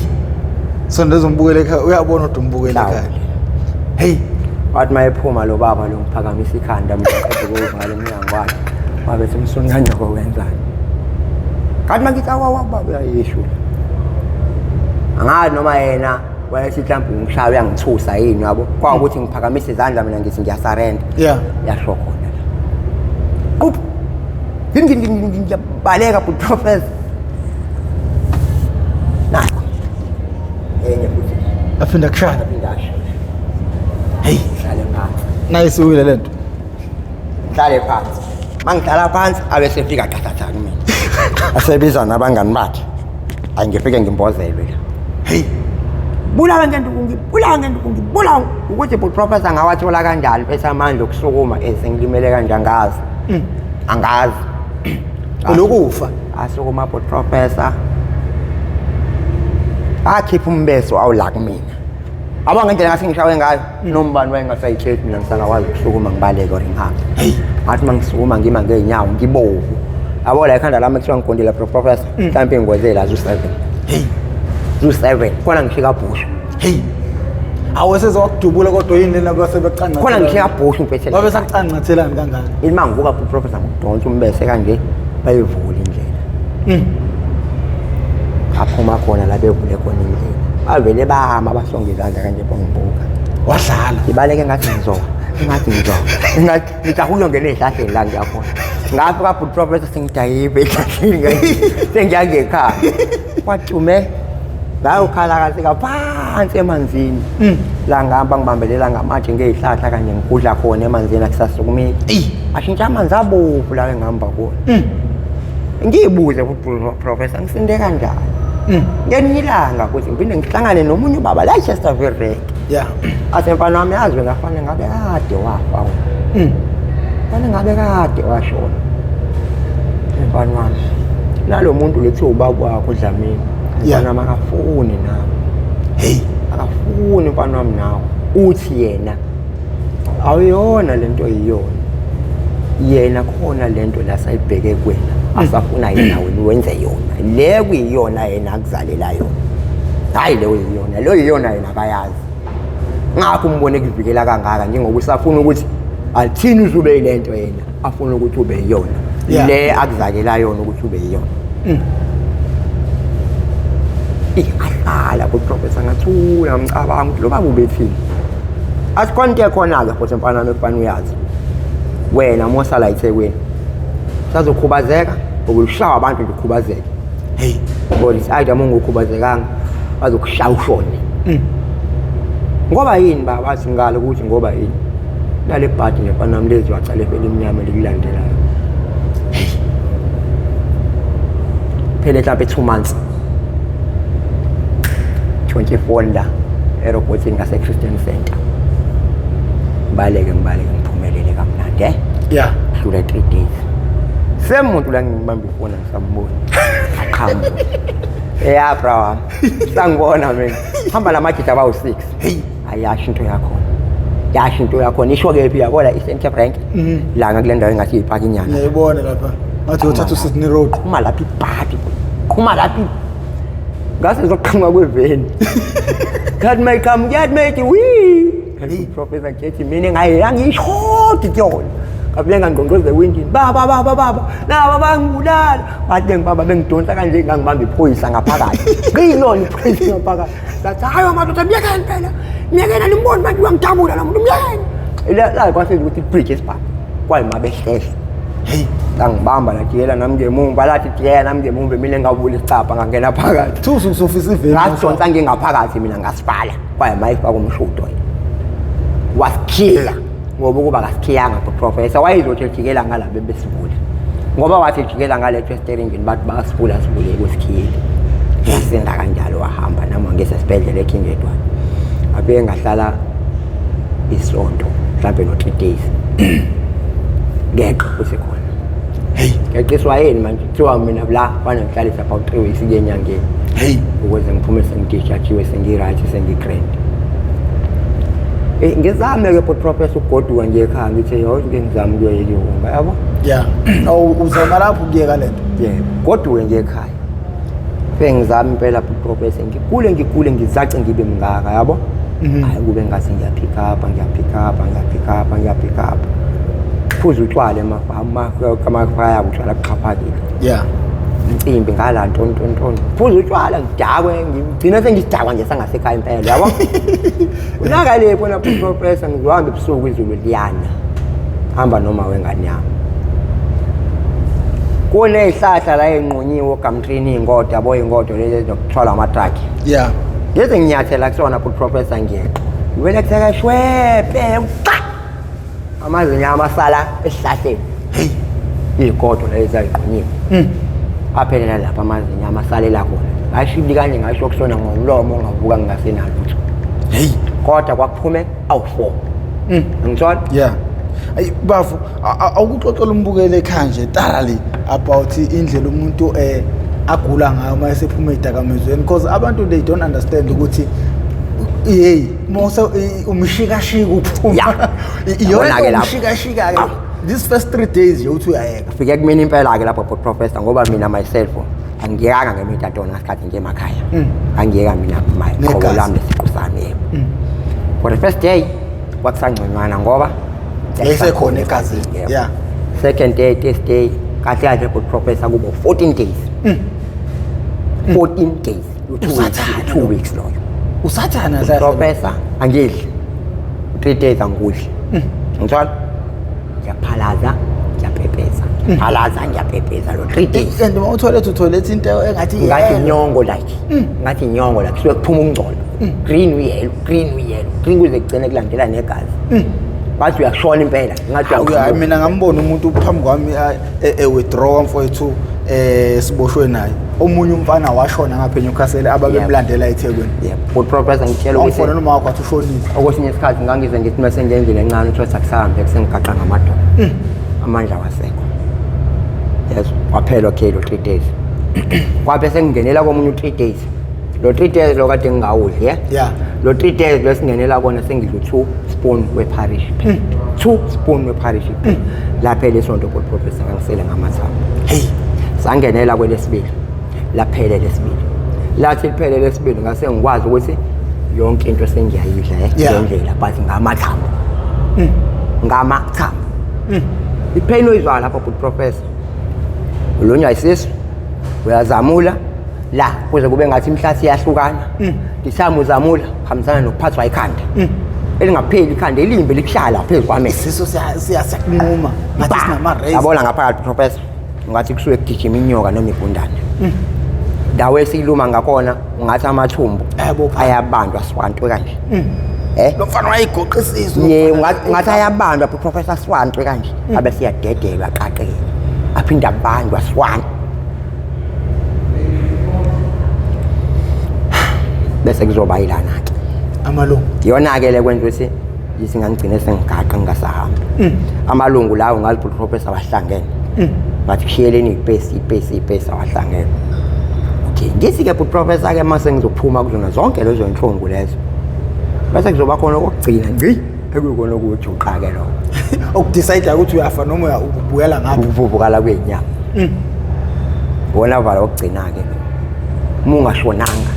S1: So ndezombukela ekhaya uyabona ukuthi umbukela ekhaya. Hey.
S3: Wathi mayephuma lo baba lo ngiphakamisa ikhanda mina ukuvala umnyango wakhe. Wabe semsoni kanjako wenzani. Kanti mangithi baba uyayisho. Angazi noma yena wayethi mhlawumbe ungishaye uyangithusa yini yabo. Kwakuthi ngiphakamisa izandla mina ngithi ngiyasarenda. Yasho khona la. Up. Ngibaleka ku professor. Nakho. Enye futhi.
S1: Afinda kushaya. Hey,
S3: hlale phansi.
S1: Nice uwile lento.
S3: Hlale phansi. Mangihlala phansi abe sefika qathatha kimi. Asebiza nabangani bakhe. Angifike ngimbozelwe la.
S1: Hey.
S3: Bulawa ngibulawa ukuthi professor ngawathola kanjani bese amandla okusukuma esengilimele kanje angazi. Angazi.
S1: Ulokufa.
S3: Asukuma professor. Akhipha umbeso awula kumina. Abanga ngendlela ngasengishawe ngayo nombani wayengasayitshela mina ngisangakwazi ukusukuma ngibaleke or ngihamba.
S1: Hey,
S3: ngathi mangisukuma ngima ngeenyawo ngibovu. Yabo la ekhanda lami kuthiwa ngigondela professor mhlawumbe ngigozela zu7.
S1: Hey,
S3: zu7 khona ngishika busho.
S1: Hey. Aweseze wakudubula kodwa yini lena basebecanca.
S3: Khona ngishika busho mfethu.
S1: Babe sacanqathelani kangaka.
S3: Ilima ngibuka professor ngidonsa umbese kanje bayivula indlela. Aphuma khona la bevule khona indlela. Bavele bahamba basonge izandla kanje bongibuka.
S1: Wadlala.
S3: Ibaleke ngathi ngizowa. Ngathi ngitahulongene ehlahleni la ngiyakhona. Ngapha ka professor sengidayibe ehlahleni kanje. Sengiyange ekhaya. Kwacume la ukhala kahle kaphansi emanzini. La ngihamba ngibambelela ngamatshe ngezihlahla kanje ngikudla khona emanzini akusasukumile. Ashintsha amanzi abovu la engihamba khona. Ngiyibuze professor ngisinde kanjani. Ngenilanga ukuthi ngiphinde ngihlangane nomunye ubaba la Chesterfield. Asemfana wami yazwe ngafane ngabe kade wafa. Fane ngabe kade washona. Emfana wami. Nalo muntu lethu ubaba wakho uDlamini. Mfana makafuni nawe.
S1: Hey,
S3: akafuni mfana wami nawe. Uthi yena awuyona lento yiyona. Yena khona lento la sayibheke kuwena. Asafuna yena wena wenze yona. Le kuyiyona yena akuzalela yona. Hayi le uyiyona. Lo yiyona yena akayazi. Ngakho umbone kuvikela kangaka njengoba usafuna ukuthi alithini uzube ilento yena afuna ukuthi ube yiyona. Le akuzalela yona ukuthi ube yiyona. Ikhala ku professor ngathula ngicabanga ukuthi lo baba ubethini. Asikonke khona ke futhi mfana nami ufana uyazi. Wena mosala eThekwini. Sazokhubazeka ukushaya abantu ukukhubazeka.
S1: Hey,
S3: ngoba isayida mongokhubazekanga bazokushaya ushone. Ngoba yini baba bathi ngalo ukuthi ngoba yini? Lale bhadi ngefana nami lezi wacala efela iminyama likulandelayo. Phela mhlawumbe 2 months. 24 la aeroportini ngase Christian Center. Ngibaleke ngiphumelele kamnandi hlula 3 days. Semuntu la ngibamba ifona ngisambona. Aqhamuka. Bra. Sangibona mina. Hamba lamagidi aba u6.
S1: Hey,
S3: ayasho into yakho. Isho kephi yabo la Eastern Bank. La ngakule ndawo engathi ipark inyanga.
S1: ngiyayibona lapha. Ngathi uthatha uSydney Road.
S3: Uma lapha ibhadi. Ngase ngizoqhamuka kweveni. Ngathi mayikhamu ngiyathi wii. Kanti professor ngithi mina ngayishoti yona. Kabulenga ngqongqoze windini. Baba. Laba bangibulala. Bathi ngibaba bengidonsa kanje ngangibamba iphoyisa ngaphakathi. Ngiyilona iphoyisa ngaphakathi. Ngathi hayi madoda miyekeni phela. Miyekeni nimboni manje uyangijabula la muntu miyekeni. La kwase ukuthi bridges park. Kwayimabe hlehle.
S1: Hey,
S2: Angibamba lajikela nami ngemumva lathi jikela nami ngemumva mina ngavula isicapha ngangena phakathi.
S1: Thusu usofisa iveni.
S2: Ngadonsa ngingaphakathi mina ngasibhala. Kwaye mayifaka umshudo. Wasikhila ngoba kuba kasikhiyanga professor wayizothi jikela ngala bebesivula. Ngoba wathi jikela ngale testeringini bathi basivula sivule kwesikhili. Yasinda kanjalo wahamba nami ngesesibhedlela ekhingedwa. Abe ngahlala isonto mhlambe no 3 days. Ngeke kusekhona. Hey, ngexiswa yini manje kuthiwa mina la bana ngihlalisa about 3 weeks enyangeni. Hey, ukuze ngiphume sengidischarge sengiright sengigrade. Ngizame ke professor ugoduka nje ekhaya ngithi yo ngizama ukuyelunga yabo.
S1: Yeah. Uzama lapho kuyeka lento.
S2: Yebo, goduke nje ekhaya. Ngizama impela professor ngikule ngizace ngibe mngaka yabo. Hayi kube ngase ngiyapick up. Phuza utshwala amakhaya utshwala kuxhaphakile.
S1: Yeah.
S2: Insimbi ngala ntonto. Phuza utshwala ngidakwe ngigcina sengidakwa nje sangasekhaya impela yabo. Unaka lepho na professor ngizohamba ebusuku izulu liyana. Hamba noma wengane yami. Kunezihlahla la enqonyiwe ogamtrini ingodo yabo ingodo lezi zokuthwala ama-truck.
S1: Yeah.
S2: Ngeze nginyathela kusona professor ngiyeke. Wena kutheka shwephe. Amazinyama asala esihlahleni. Hey, igodo lezi ayiqonyiwe. Aphelela lapha amazinyama asalela khona. Ashibili kanje ngasho kusona ngomlomo ngavuka ngingasenalo lutho. Hey, kodwa kwakuphume awu4. Ngithola?
S1: Yeah. Ayi bafu awukuxoxela umbukele ekhaya nje thoroughly about indlela umuntu agula ngayo uma esephuma edakamezweni because abantu they don't understand ukuthi hey mose umshikashika uphuma iyona umshikashika ke this first 3 days uthi uyayeka
S2: ufike kumina impela ke lapho professor ngoba mina myself angiyeka ngemithatona ngasikhathi nje emakhaya angiyeka mina ngoba lami lesiqusane yebo for the first day wakusangconywana ngoba
S1: esekhona egazini. Yeah.
S2: Second day, test day, kahle professor kubo 14 days. 14 days. 2 weeks loyo.
S1: Usathana
S2: la professor angidli. 3 days angudli. Ngithola? Ngiyaphalaza, ngiyapepeza lo 3 days.
S1: And uma utholethe into engathi
S2: ngathi inyongo like. Ngathi inyongo like suke kuphuma ungcola. Green uyelo. Green kuze kugcine kulandela negazi. Bathi uyashona impela ngathi
S1: hayi mina ngambona umuntu phambi kwami withdraw mfowethu siboshwe naye omunye umfana washona ngapha eNewcastle ababemlandela eThekwini.
S2: Yebo professor ngitshela ukuthi
S1: ufona noma wakho ushonile
S2: okwesinye isikhathi ngangize ngithi mase ngenzile encane uthi sakusambe kusengigaqa ngamadoda amandla wasekho. Yes waphela okay lo 3 days kwabe sengingenela komunye 3 days lo 3 days lo kade ngawudli
S1: yeah
S2: lo 3 days lesingenela kona sengidla 2 spoon we-parish 2 spoon we-parish lapha lesonto professor ngangisele ngamathambo. Hey sangenela kwelesibili laphele lesibili lathi liphele lesibili ngase ngikwazi ukuthi yonke into sengiyayidla ngendlela but ngamathambo ipain oyizwa lapha professor ulonya isisu uyazamula la kuze kube ngathi imhlathi iyahlukana ndisamuzamula khambisana nokuphathwa ikhanda elingapheli ikhanda elimbe likuhlala phezulu kwami
S1: isiso siyakunquma ngathi sinama rays
S2: yabona ngaphakathi professor ngathi kusuke kugijima inyoka noma igundane dawe esiluma ngakona ngathi amathumbu ayabanjwa swantwe kanje
S1: lo mfana wayigoqisisa
S2: ngathi ayabanjwa professor swantwe kanje abe siyadedelwa qaqeke aphinda abanjwa swantwe bese kuzoba yilana ke
S1: amalungu
S2: iyona ke le kwenza ukuthi isingangcine sengigaqa ngingasahambi amalungu lawo ngali professor wahlangene bathi khiyeleni ipesi awahlangene. Okay ngithi ke professor ke mase ngizophuma kuzona zonke lezo inhlungu lezo bese kuzoba khona okugcina ngci ekuyikona ukuthi uqake lo
S1: okudecide ukuthi uyafa noma ubuyela ngapha
S2: uvuvukala kwenyama wona vala okugcina ke mungashonanga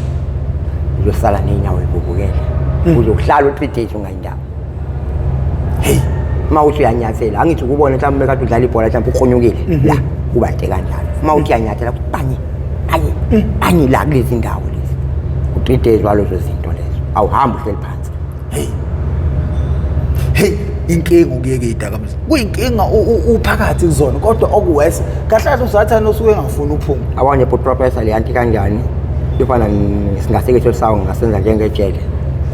S2: uzosala nenyawo livuvukele uzohlala 3 days ungayindaba. Hey mawuthi uyanyathela angithi ukubona mhlawumbe kade udlala ibhola mhlawumbe ukhonyukile la kuba ade kanjalo mawuthi uyanyathela banye la kulezi ndawo lezi u3 days walozo zinto lezo awuhambi uhleli phansi.
S1: Hey inkinga ukuyeka idakamizwa kuyinkinga uphakathi kuzona kodwa okuwese kahle usathana osuke engafuni uphuma
S3: abanye but professor le anti kanjani ifana singaseketho sawo ngasenza njengejele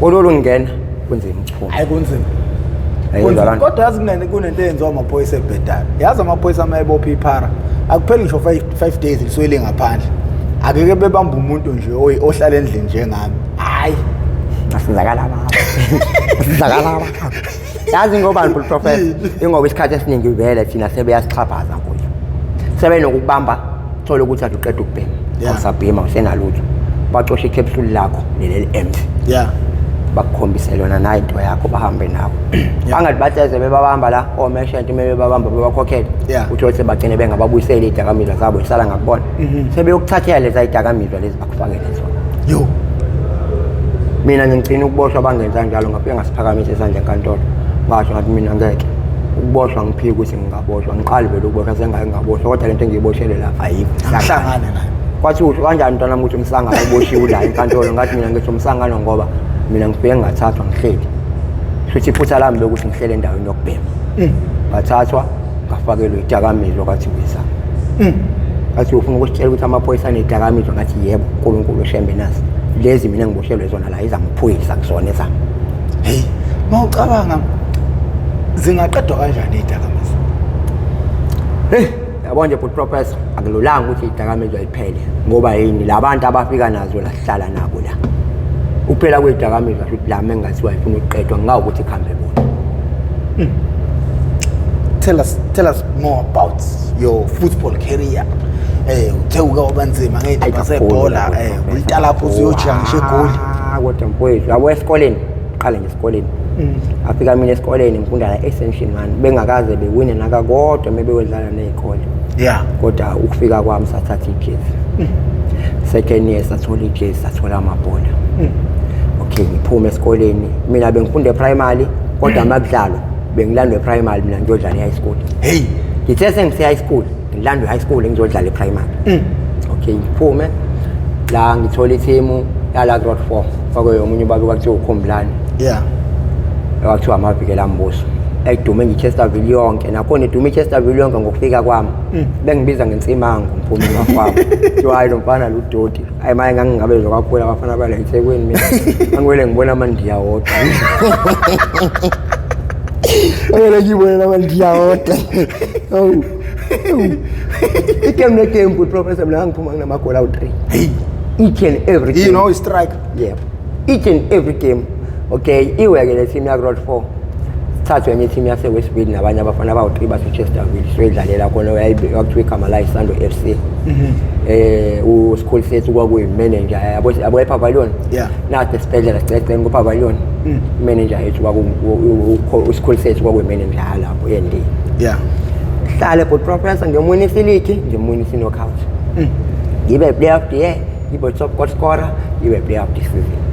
S3: kololo ngena kunzima ukuphuma
S1: hayi kunzima kodwa yazi kunento eyenziwa amaphoyisa ebhedayo yazi amaphoyisa amayebopha iphara akupheli ngisho 5 days liswele ngaphandle akeke bebamba umuntu nje ohlala endlini njengami hayi
S3: asizakala yazi ngoba but professor ingoba isikhathi esiningi vele thina sebeyasixhaphaza kuyo sebe nokubamba thola ukuthi aduqeda ukubhema awusabhema usenalutho bacosha icapsule lakho leli empty bakukhombisela yona nayo into yakho bahambe nawo bangathi batheze bebabamba la omeshent bebabamba bebakhokhela uthi bagcine bengababuyisela idakamizwa zabo isala ngakubona sebeyokuthathela lezi idakamizwa lezi bakufakele zona
S1: yo
S3: mina ngicina ukuboshwa bangenza njalo ngaphe ngasiphakamise isandla enkantolo ngasho ngathi mina ngeke ukuboshwa ngiphike ukuthi ngingaboshwa ngiqali vele ukuboshwa sengaboshwa kodwa lento engiyiboshele la ayikho
S1: sihlangane nayo
S3: kwathi usho kanjani mntwana ukuthi umsangano uboshiwe la enkantolo ngathi mina ngisho umsangano ngoba mina ngifike ngathathwa ngihleli futhi iphutha lami lokuthi ngihlele endaweni yokubhema ngathathwa ngafakelwe idakamizwa kwathi uyisa athi ufuna ukusitshela ukuthi amaphoyisa anedakamizwa ngathi yebo uNkulunkulu ushembe nasi lezi mina ngiboshelwe zona la izamaphoyisa kusona ezami
S1: hey mawucabanga zingaqedwa kanjani idakamizwa
S3: yabo nje but professor akululanga ukuthi idakamizwa iphele ngoba yini labantu abafika nazo la hlala nabo la uphela kwedakamizwa futhi la mengathiwa ifuna ukuqedwa ngawukuthi ikhambe bona
S1: tell us more about your football career uthe ukabanzima ngedaba sebhola ulita lapho uyojanga nje egoli
S3: kodwa mfowethu yabo esikoleni qale ngesikoleni afika mina esikoleni ngifunda la extension 1 bengakaze bewine nakakodwa mebewedlala nezikole kodwa ukufika kwami sathatha ijezi second year sathola ijezi sathola amabhola okay ngiphume esikoleni mina bengifunde primary kodwa amakudlalo bengilandwe primary mina ngiyodlala high school
S1: hey
S3: ngithe sengise high school ngilandwe high school ngizodlala primary okay ngiphume la ngithola iteam yala grade 4 fakwe omunye ubaba kwakuthiwa uKhombulani kwakuthiwa amaviki lambuso eyidume ngiChesterville yonke nakhona idume iChesterville yonke ngokufika kwami bengibiza ngensimango umphumela wakwabo kuthiwa hayi lo mfana ludoti hayi maye ngangingabezwa kakhulu abafana bala eThekwini mina angiwele ngibona amandiya wodwa ayela ngibona amandiya wodwa igame negame but professor mina ngiphuma nginamagoal awu 3
S1: hey
S3: each and every game
S1: you know strike
S3: each and every game okay iwekele team ya grade 4 thathwe enye team yase Westville nabanye abafana abawu3 base Chesterville soyidlalela khona yakuthiwa igama la Isando FC u school sethu kwakuyi manager yabo ePavilion nathi sibhedlela siceceni ku Pavilion manager yethu kwaku school sethu kwakuyi manager lapho endi hlale but professor ngemunisi league ngemunisi knockout ngibe player of the year ngibe top goal scorer ngibe player of the season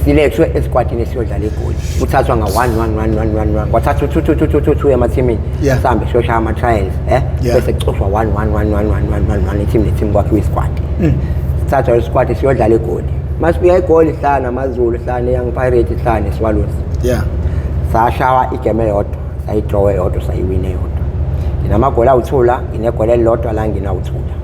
S3: silethwe esquadini esiyodlala igoli uthathwa nga 1 kwathatha 2 emathimini sambe shosha ama trials bese kucoshwa 1 team kwakhe isquad sithathwa isquad esiyodlala igoli masifika igoli hlana amazulu hlana young pirate hlana swallows sashawa igame eyodwa sayidraw eyodwa sayiwina eyodwa nginamagoli awuthula nginegoli elilodwa la nginawuthula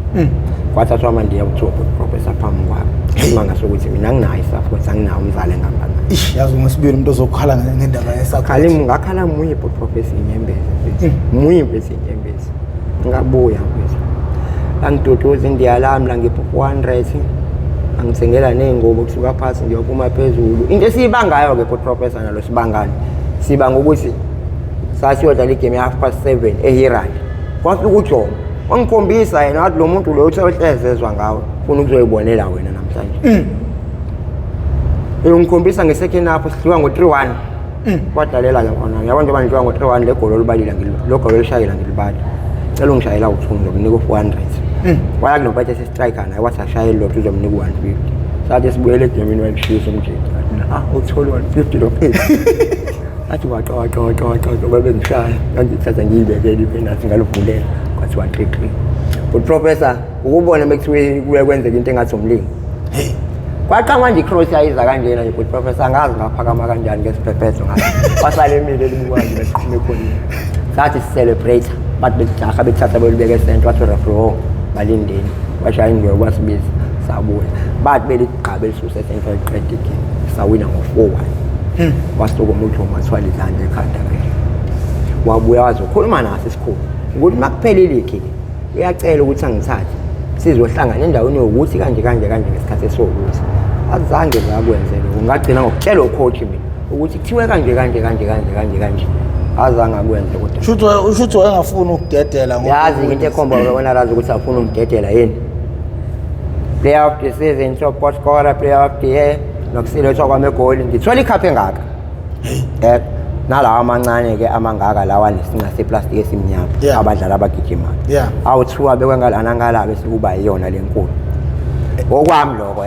S3: kwathathwa manje yabuthiwa professor phambi kwami uma ngasokuthi mina nginayo support anginawo umzali ngambana
S1: yazi ngesibili umuntu ozokhala ngendaba
S3: yesakhala ngakhala muye professor inyembezi muye bese inyembezi ngabuya mfethu angitotoza indiya lami la ngiphu 100 angithengela nengobo kusuka phansi ngiyokuma phezulu into esibangayo ke professor nalo sibangani sibanga ukuthi sasiyodlala igame ya7 eHiran kwafika uJomo wangikhombisa yena wathi lo muntu lo uthelehlezezwa ngawe ufuna ukuzoyibonela wena namhlanje ngikhombisa ngesecond half sidliwa ngo3-1 kwadlalela yona yabo nje bandliwa ngo3-1 legoli olubalila lo goli elishayela ngilibali cela ungishayela uthungo nginika 400 waya kunophathe striker naye wathi ashayela lo uzomnika 150 sathi sibuyele egameni wayishisa umjeni uthole 150 lo phela athi waqa babe ngishaya ngithatha ngiyibekele ipenalty ngalovulela kwathi 1-3 but professor ukubona bekuthiwe kuye kwenzeka into engathi umlingo
S2: kwaqhamuka nje icross yayiza kanjena nje but professor angazi ngaphakama kanjani ngesiphephezelo ngathi wasala emile libukwazi leqhime khona sathi celebrate bathi bejaha bethatha belibeke esento wathi referee balindeni washaya ingwe wasibiza sabuya bathi beligqabe lisusa esento eqedike sawina ngo-4-1 wasuka umuntu wathwala izandla ekhanda nje wabuya wazokhuluma naso isikhulu ukuthi makuphelile ikhi uyacela ukuthi angithathe sizohlangana endaweni yokuthi kanje ngesikhathi esiwukuthi azange ngakwenzele ungagcina ngokutshela ucoach mina ukuthi kuthiwe kanje azange akwenze kodwa
S1: ushuthi wayengafuni ukudedela
S2: ngoba yazi into ekhomba wena razi ukuthi afuna ukudedela yini player of the season top scorer player of the year nokusilethwa kwamegoli ngithola ikhaphe ngaka nalawa amancane ke amangaka lawa nesinga seplastic esimnyama abadlala abagijimayo awuthiwa bekwengala ngala bese kuba yiyona lenkulu okwami lokho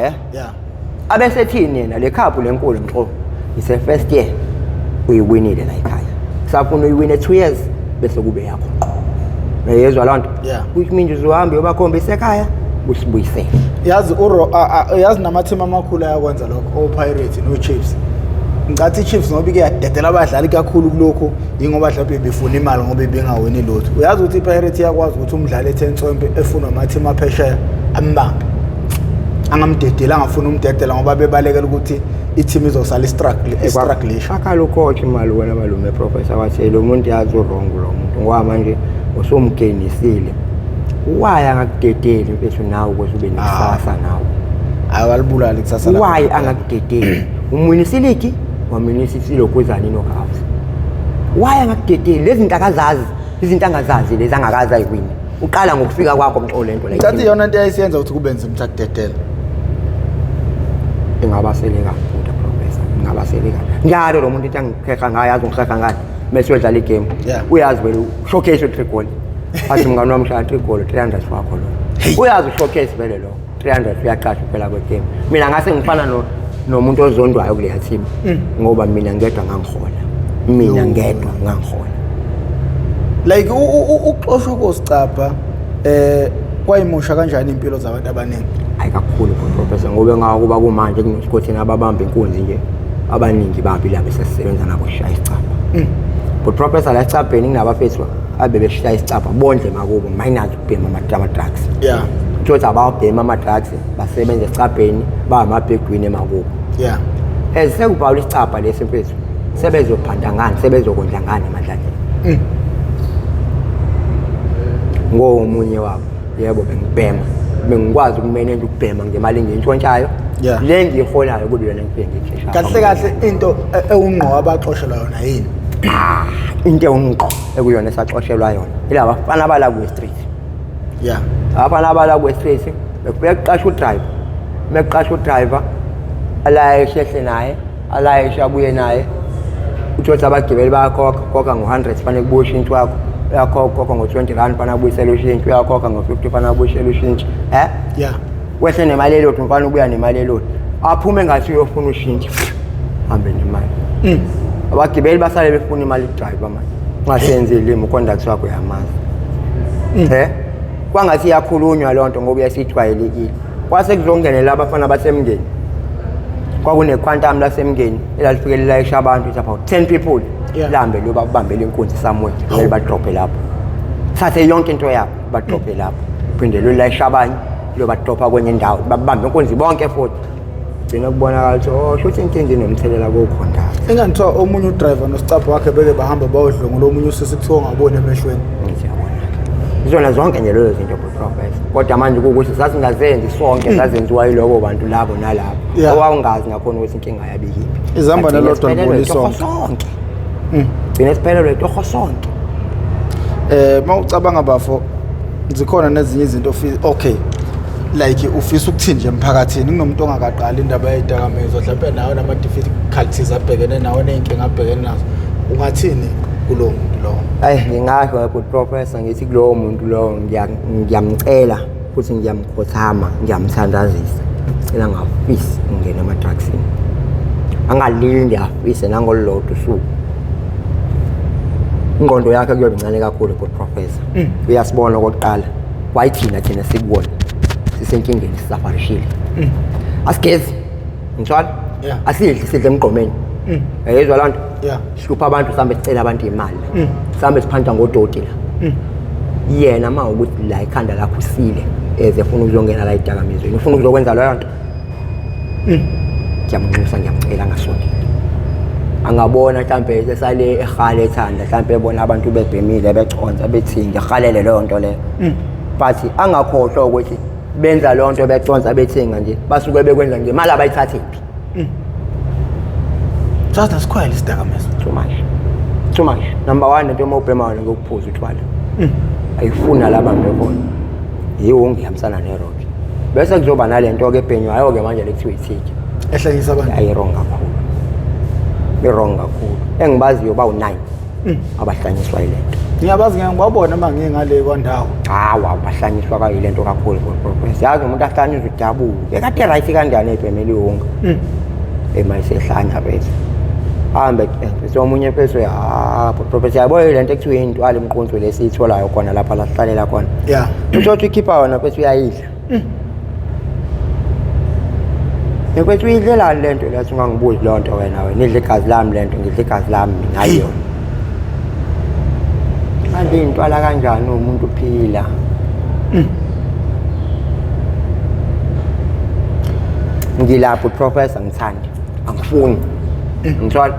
S2: abesethini yena le cup lenkulu nxo ise first year uyiwinile la ekhaya safuna uyiwine 2 years bese kube yakho uyezwa lonto which means uzohamba uyobakhombisa ekhaya usibuyisele
S1: yazi namathema amakhulu ayakwenza lokho o-Pirates no-Chiefs ngicathi i-Chiefs ngoba ike yadedela abadlali kakhulu kulokho yingoba mhlawumbe befuna imali ngoba bengawini lutho uyazi ukuthi i-Pirates iyakwazi ukuthi umdlali ethe nsombe efuna amathema aphesheya ambambe angamdedela angafuna umdedela ngoba bebalekela ukuthi i-team izosala i-struggle
S2: akala ucoach imali wena malume professor wathi lo muntu yazi wrong lo muntu ngoba manje usomgenisile why angakudedeli mfethu nawe ukuthi ube nesasa nawe
S1: awalibulali kusasa
S2: la why angakudedeli umunisile waminisile okuzani nokhazi why angakudedeli lezi zinto akazazi izinto angazazi lezi angakaza ayiwini uqala ngokufika kwakho umxolo lento la
S1: ngathi yona into ayisiyenza ukuthi kubenze umthakudedela
S2: ingabaseleka futhi professor ingabaseleka njalo lo muntu ethi angikheha ngayo yazi ngikheha ngayo bese udlala igame uyazi vele showcase 3 goal athi mngani wami shaya 3 goal 300 wakho lo uyazi showcase vele lo 300 uyaqasha phela kwegame mina ngase ngifana nomuntu ozondwayo kule team ngoba mina ngedwa ngangihola
S1: like uxoshwa kosicapha kwayimusha kanjani impilo zabantu abaningi
S2: hayi kakhulu professor ngoba ngakuba kumanje kunosikhothini ababamba inkunzi nje abaningi babi la besesebenza nabo shaya isicapha but professor la isicapha nginabafethu abebeshaya isicapha bondle makubo mayinazi ukubhema ama-drugs ukuthi abawubhema ama-drugs basebenza esicapheni bamabhegwini emakubo sekubhawula isicapha lesi mfethu sebezophanda ngani sebezokondla ngani emadlaleni ngomunye wabo yebo bengibhema bengikwazi ukumanage ukubhema ngemali engiyintshontshayo le ngiyiholayo kube yona ngifike
S1: kahle into ewungqo abaxoshelwa yona yini
S2: into ewungqo ekuyona esaxoshelwa yona ila bafana abala ku street abafana abala ku street beqasha udriver meqasha udriver alayeshe naye alayeshe abuye naye uthola abagibeli bayakhokha ngo-100 fanele kubuye ushintsho wakho uyakhokha ngo-20 rand fana abuyisela ushintsho uyakhokha ngo-50 fana abuyisela ushintsho wehle nemali elodwa mfana ubuya nemali elodwa aphume ngathi uyofuna ushintsho hambe nemali abagibeli basale befuna imali kudriver manje ungasenzeli uconduct wakho uyamazi kwangathi iyakhulunywa loo nto ngoba uyasijwayelekile kwase kuzongenela abafana basemngeni kwakunequantum lasemngeni elalifikelela esha abantu it's about 10 people lambe lo babambele inkunzi somewhere vele badrophe lapho sathe yonke into yabo badrophe lapho phinde lo layisha abanye lo badropha kwenye indawo babambe inkunzi bonke futhi bena kubonakala ukuthi shuthi inkinga inomthelela kokhonda
S1: enganthiwa omunye udriver nosicapha wakhe beke bahamba bayodlonga lo munye usisi kuthiwa ngabona emehlweni
S2: izona zonke nje lezo zinto professor kodwa manje ukuthi sasingazenzi sonke sazenziwa yilobo bantu labo nalabo owaungazi ngakhona ukuthi inkinga yabikiphi
S1: izamba nelodwa ngibona sonke
S2: bina siphelelwe toho sonke
S1: mawucabanga bafo zikhona nezinye izinto okay like ufisa ukuthini nje emphakathini kunomuntu ongakaqala indaba yedakamizwa mhlawumbe nawe nama difficulties abhekene nawe nenkinga abhekene nazo ungathini kulo muntu lo
S2: hayi ngingasho good professor ngithi kulo muntu lo ngiyamcela futhi ngiyamkhothama ngiyamthandazisa cela ngafisi ngene ama-drugsini angalindi afise nangolodwa usuku ingqondo yakhe kuyobe incane kakhulu good professor uyasibona okokuqala wayithina thina sikubona sisenkingeni sisafarishile asigezi ngithola sidle emgqomeni yezwa laa nto sihlupha abantu sihambe sicela abantu imali sihambe siphantha ngodoti la yena uma ukuthi la ikhanda lakho usile efuna ukuzongena la idakamizweni ufuna ukuzokwenza leyo nto ngiyamnxusa ngiyamcela ngasondile angabona mhlambe esale ehale ethanda mhlambe ebona abantu bebhemile beconsa bethinge ehalele leyo nto leyo but angakhohlwa ukuthi benza leyo nto beconsa bethinga nje basuke bekwenza nje imali abayithathephi
S1: just asikhwele isidakamizwa
S2: too much number 1 into uma ubhemayo ngokuphuza uthwala ayifuna laba mbekona yiwo ngihambisana nerock bese kuzoba nalento ke ebhenywa ayo ke manje lekuthiwa ithiki
S1: ehlanyisa abantu
S2: ayirong kakhulu engibaziyo bawu9 abahlanyiswa ilento
S1: ngiyabazi ngiyababona manje ngale kwandawo
S2: hawa abahlanyiswa kayilento kakhulu progress yazi umuntu ahlanyisa udabuke ekade right kanjani ebhemeli wonke emayisehlanya bese hambe so omunye phezu progress yabo ilento ekuthiwa intwala emqonzo lesitholayo khona lapha la sihlalela khona usho ikhipha wona phezu uyayidla Yekwethi uyidlela lento lethi ungangibuzi lonto wena nidle igazi lami lento ngidle igazi lami ngayo. Manje intwala kanjani umuntu uphila? Ngilapho professor ngithanda. Angifuni. Ngithola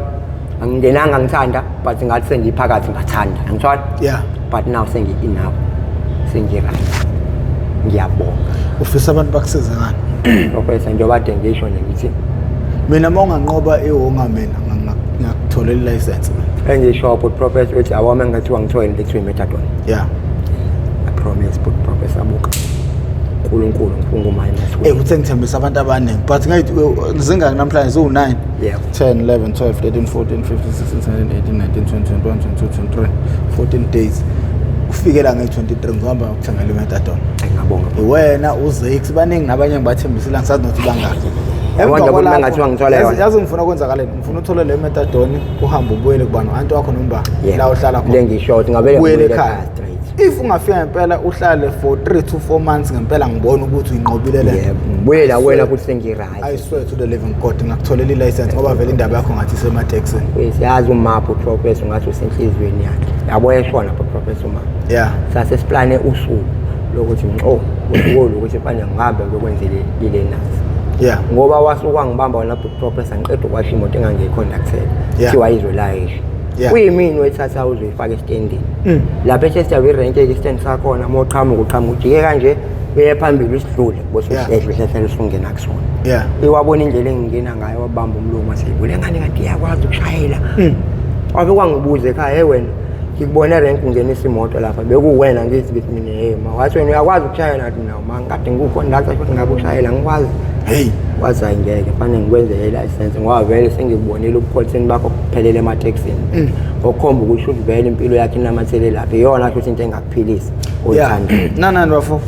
S2: angingenanga ngithanda but ngathi sengiphakathi ngathanda. Ngithola?
S1: Yeah.
S2: But now sengi enough. Sengi-right. Ngiyabonga.
S1: Ufisa abantu bakusiza ngani?
S2: Professor njengoba ngisho nje ngithi
S1: mina monganqoba ehonga mina ngakutholela license mina.
S2: Engisho but professor uthi awami ngathiwa ngithola into methadone.
S1: Yeah.
S2: I promise but professor buka. UNkulunkulu ngifuna umayina.
S1: Uthe ngithembisa abantu abaningi but ngayithi zingaki namhlanje zo9.
S2: Yeah.
S1: 10 11 12 13 14 15 16 17 18 19 20 21 22 23 14 days. Ufikela nge23 ngihamba ukuthenga le methadone.
S2: Ngiyabonga.
S1: Wena uZex baningi nabanye ngibathembisela ngisazi nokuthi bangaki.
S2: Emva kwalapho ngathiwa ngithola yona.
S1: Yazi ngifuna ukwenza kaleni. Ngifuna uthola le methadone uhambe ubuyele kubani anti wakho nomba la uhlala khona.
S2: Lengisho ukuthi ngabele
S1: ubuyele ekhaya. If ungafika ngempela uhlale for 3 to 4 months ngempela ngibona ukuthi uyinqobile le.
S2: Yebo. Ngibuyela wena ukuthi sengi-right.
S1: I swear to the living God ngakutholela i-license ngoba vele indaba yakho ngathi isema-taxini.
S2: Yazi umapho professor ngathi usenhlizweni yakhe. Yabo yeshona professor uma.
S1: Yeah.
S2: Sase siplane usuku lokuthi ngqo ukuthi manje ngihambe ngokwenzele ile nasi.
S1: Yeah.
S2: Ngoba wasuka ngibamba wona professor ngiqeda ukwasha imoto engangekhontactele. Kuthiwa izolayisha. Kuyimini wethatha uzoyifaka estendini. Lapha eChester we-rank i-stand sakhona moqhamuka ujike kanje uye phambili usidlule bose uhlehlela usungena kusona.
S1: Yeah.
S2: Iwabona indlela engingena ngayo wabamba umlomo aseyibule ngani kanti iyakwazi ukushayela. Wabe kwangibuza ekhaya wena ngikubona rank ungenisa imoto lapha bekuwena ngithi mina wathi wena uyakwazi ukushayela nathi nawo mangikade ngikukhondaktha futhi ngabe ushayela ngikwazi. Hey, wathi ngeke fanele ngikwenze license ngoba vele sengibonile ubukhosini bakho kuphelele emaTaxini. Ngokukhomba ukuthi vele impilo yakhe inamathele lapha iyona nje into engakuphilisa oyithanda.
S1: Nani bafo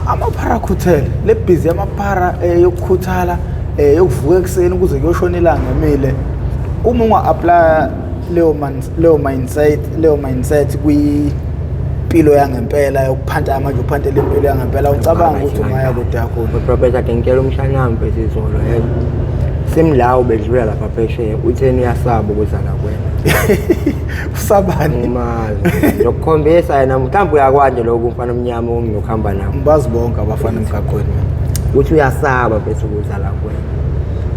S1: amapara hotel le busy amapara yokukhuthala yokuvuka ekseni ukuze kuyoshona ilanga emile uma unga-apply leyo mindset kwimpilo yangempela yokuphanta amanje uphantela impilo yangempela ucabanga ukuthi ungaya kude kakhulu.
S2: Professor ngicela umshanami besizolo simlawo bedlula lapha phesheya utheni uyasaba ukuzala kwena.
S1: Usabani?
S2: Umazi ngokukhombisa yena mhlawumbe uyakwanje lokho umfana omnyama ongiyokuhamba nawo.
S1: Ngibazi bonke abafana emgaqweni.
S2: Uthi uyasaba bese ukuzala kwena.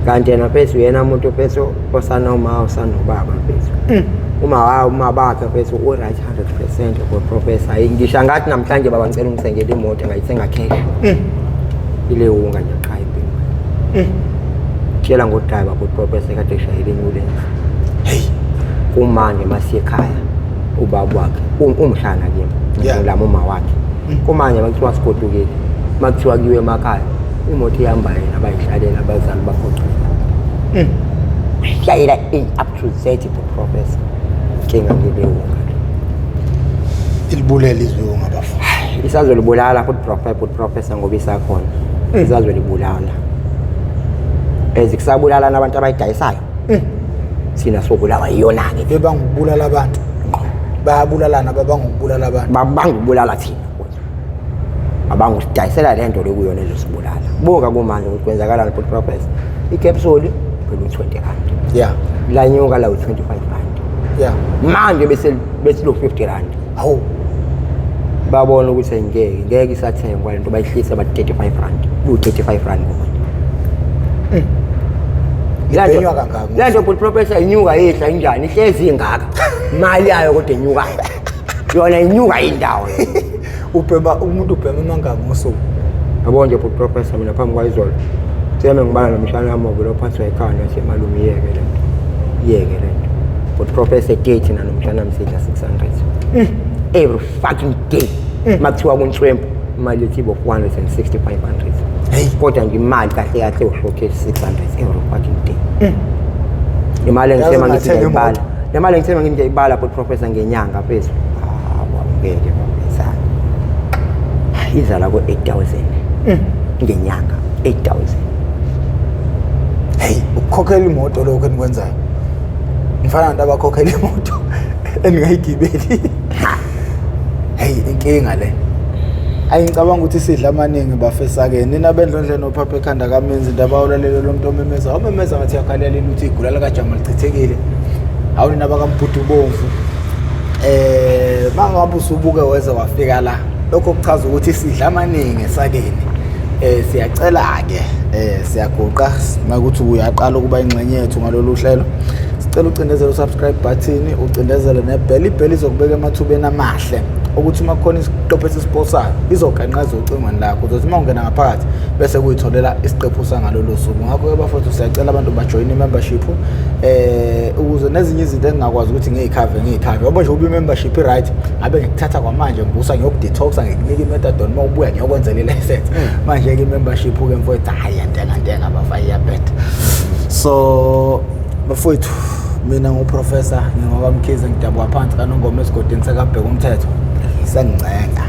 S2: Kanti yena phezu yena umuntu phezu osanoma usanobaba phezu. Uma bakhe phezu u-right 100% for professor. Ngisho ngathi namhlanje baba ngicela ungisengele imoto engayithenga cash. Ile unga nje qha impilo. Tshela ngodriver ku professor kade eshayile ambulance.
S1: Hey,
S2: kumanje masiye ekhaya ubaba wakhe umshana kimi ngilama uma wakhe. Kumanje bakuthiwa sigodukile. Makuthiwa kiwe emakhaya imoto ihamba yena abayihlalela abazali bakhoqela. Shayela up to 30 professor. Kinga ngilewo.
S1: Ilibulele izwe ngabafundi.
S2: Isazolibulala futhi professor ngoba isakhona. Isazolibulala. Ezikusabulala nabantu abayidayisayo. Sina sobulawa iyona ke.
S1: Bebangubulala abantu. Bayabulalana babangubulala abantu.
S2: Babangubulala thina. Abangusidayisela lento lokuyona ezosibulala. Buka kumanje ukuthi kwenzakala futhi professor. i-capsule phela u-20 rand.
S1: Yeah.
S2: La nyuka la u-25 rand.
S1: Yeah.
S2: Manje bese lo 50 rand.
S1: Hawu.
S2: Babona ukuthi ngeke isathengwa lento bayihlisa ba 35 rand. U-35 rand manje.
S1: Ibenywa kangaka.
S2: Lento but professor inyuka yehla injani ihlezi ingaka. Imali yayo kodwa inyuka. Yona inyuka indawo.
S1: Umuntu ubhema mangaka ngosuku.
S2: Yabona nje but professor mina phambi kwayizolo. Siyame ngibala nomshana wami lo phathwa ekhanda semalume yeke lento. But professor date na nomshana msidla 600. Every fucking day. Makuthiwa kunhlwempu imali ethibo 165 rand.
S1: Hey,
S2: kodwa nje imali kahle ushokhe 600 every fucking day. Imali engisema ngithi ngiyibala. Le mali engisema ngithi ngiyibala but professor ngenyanga phezulu. Wamngeke professor. Izala ko 8000 ngenyanga 8000.
S1: Hey, ukukhokhela imoto lokho enikwenzayo. Ngifana nabantu abakhokhela imoto eningayigibeli. Hey, inkinga le. Ayingicabanga ukuthi sidla amaningi bafesake nina bendlondle nophapha ekhanda kamenzi indaba awulalelo lo muntu omemeza awumemeza ngathi yakhalela ukuthi igula lika Jama lichithekile awuni nabakamputu bomvu mangabe usubuke weze wafika la lokho kuchaza ukuthi sidla amaningi sakeni siyacela ke siyagoqa makuthi uyaqala ukuba ingxenye yethu ngalolu hlelo sicela ucindezele usubscribe button ucindezele nebell ibell izokubeka emathubeni amahle ukuthi uma kukhona isiqephu esisiposayo izoqanqaza ucingweni lakho uzothi uma ungena ngaphakathi bese kuyitholela isiqephu sangalolu suku ngakho ke bafowethu siyacela abantu bajoin i-membership ukuze nezinye izinto engingakwazi ukuthi ngiyikhave yabo nje ubi membership right abe ngikuthatha kwamanje ngibusa ngiyokudetoxa ngikunika i-methadone uma ubuya ngiyokwenzela i-license manje ke i-membership ke mfowethu hayi yantenga abafayi iyabheda so bafowethu mina nguprofessor ngingawamkhize ngidabwa phansi kanongoma esigodini sekabheka umthetho sengicenga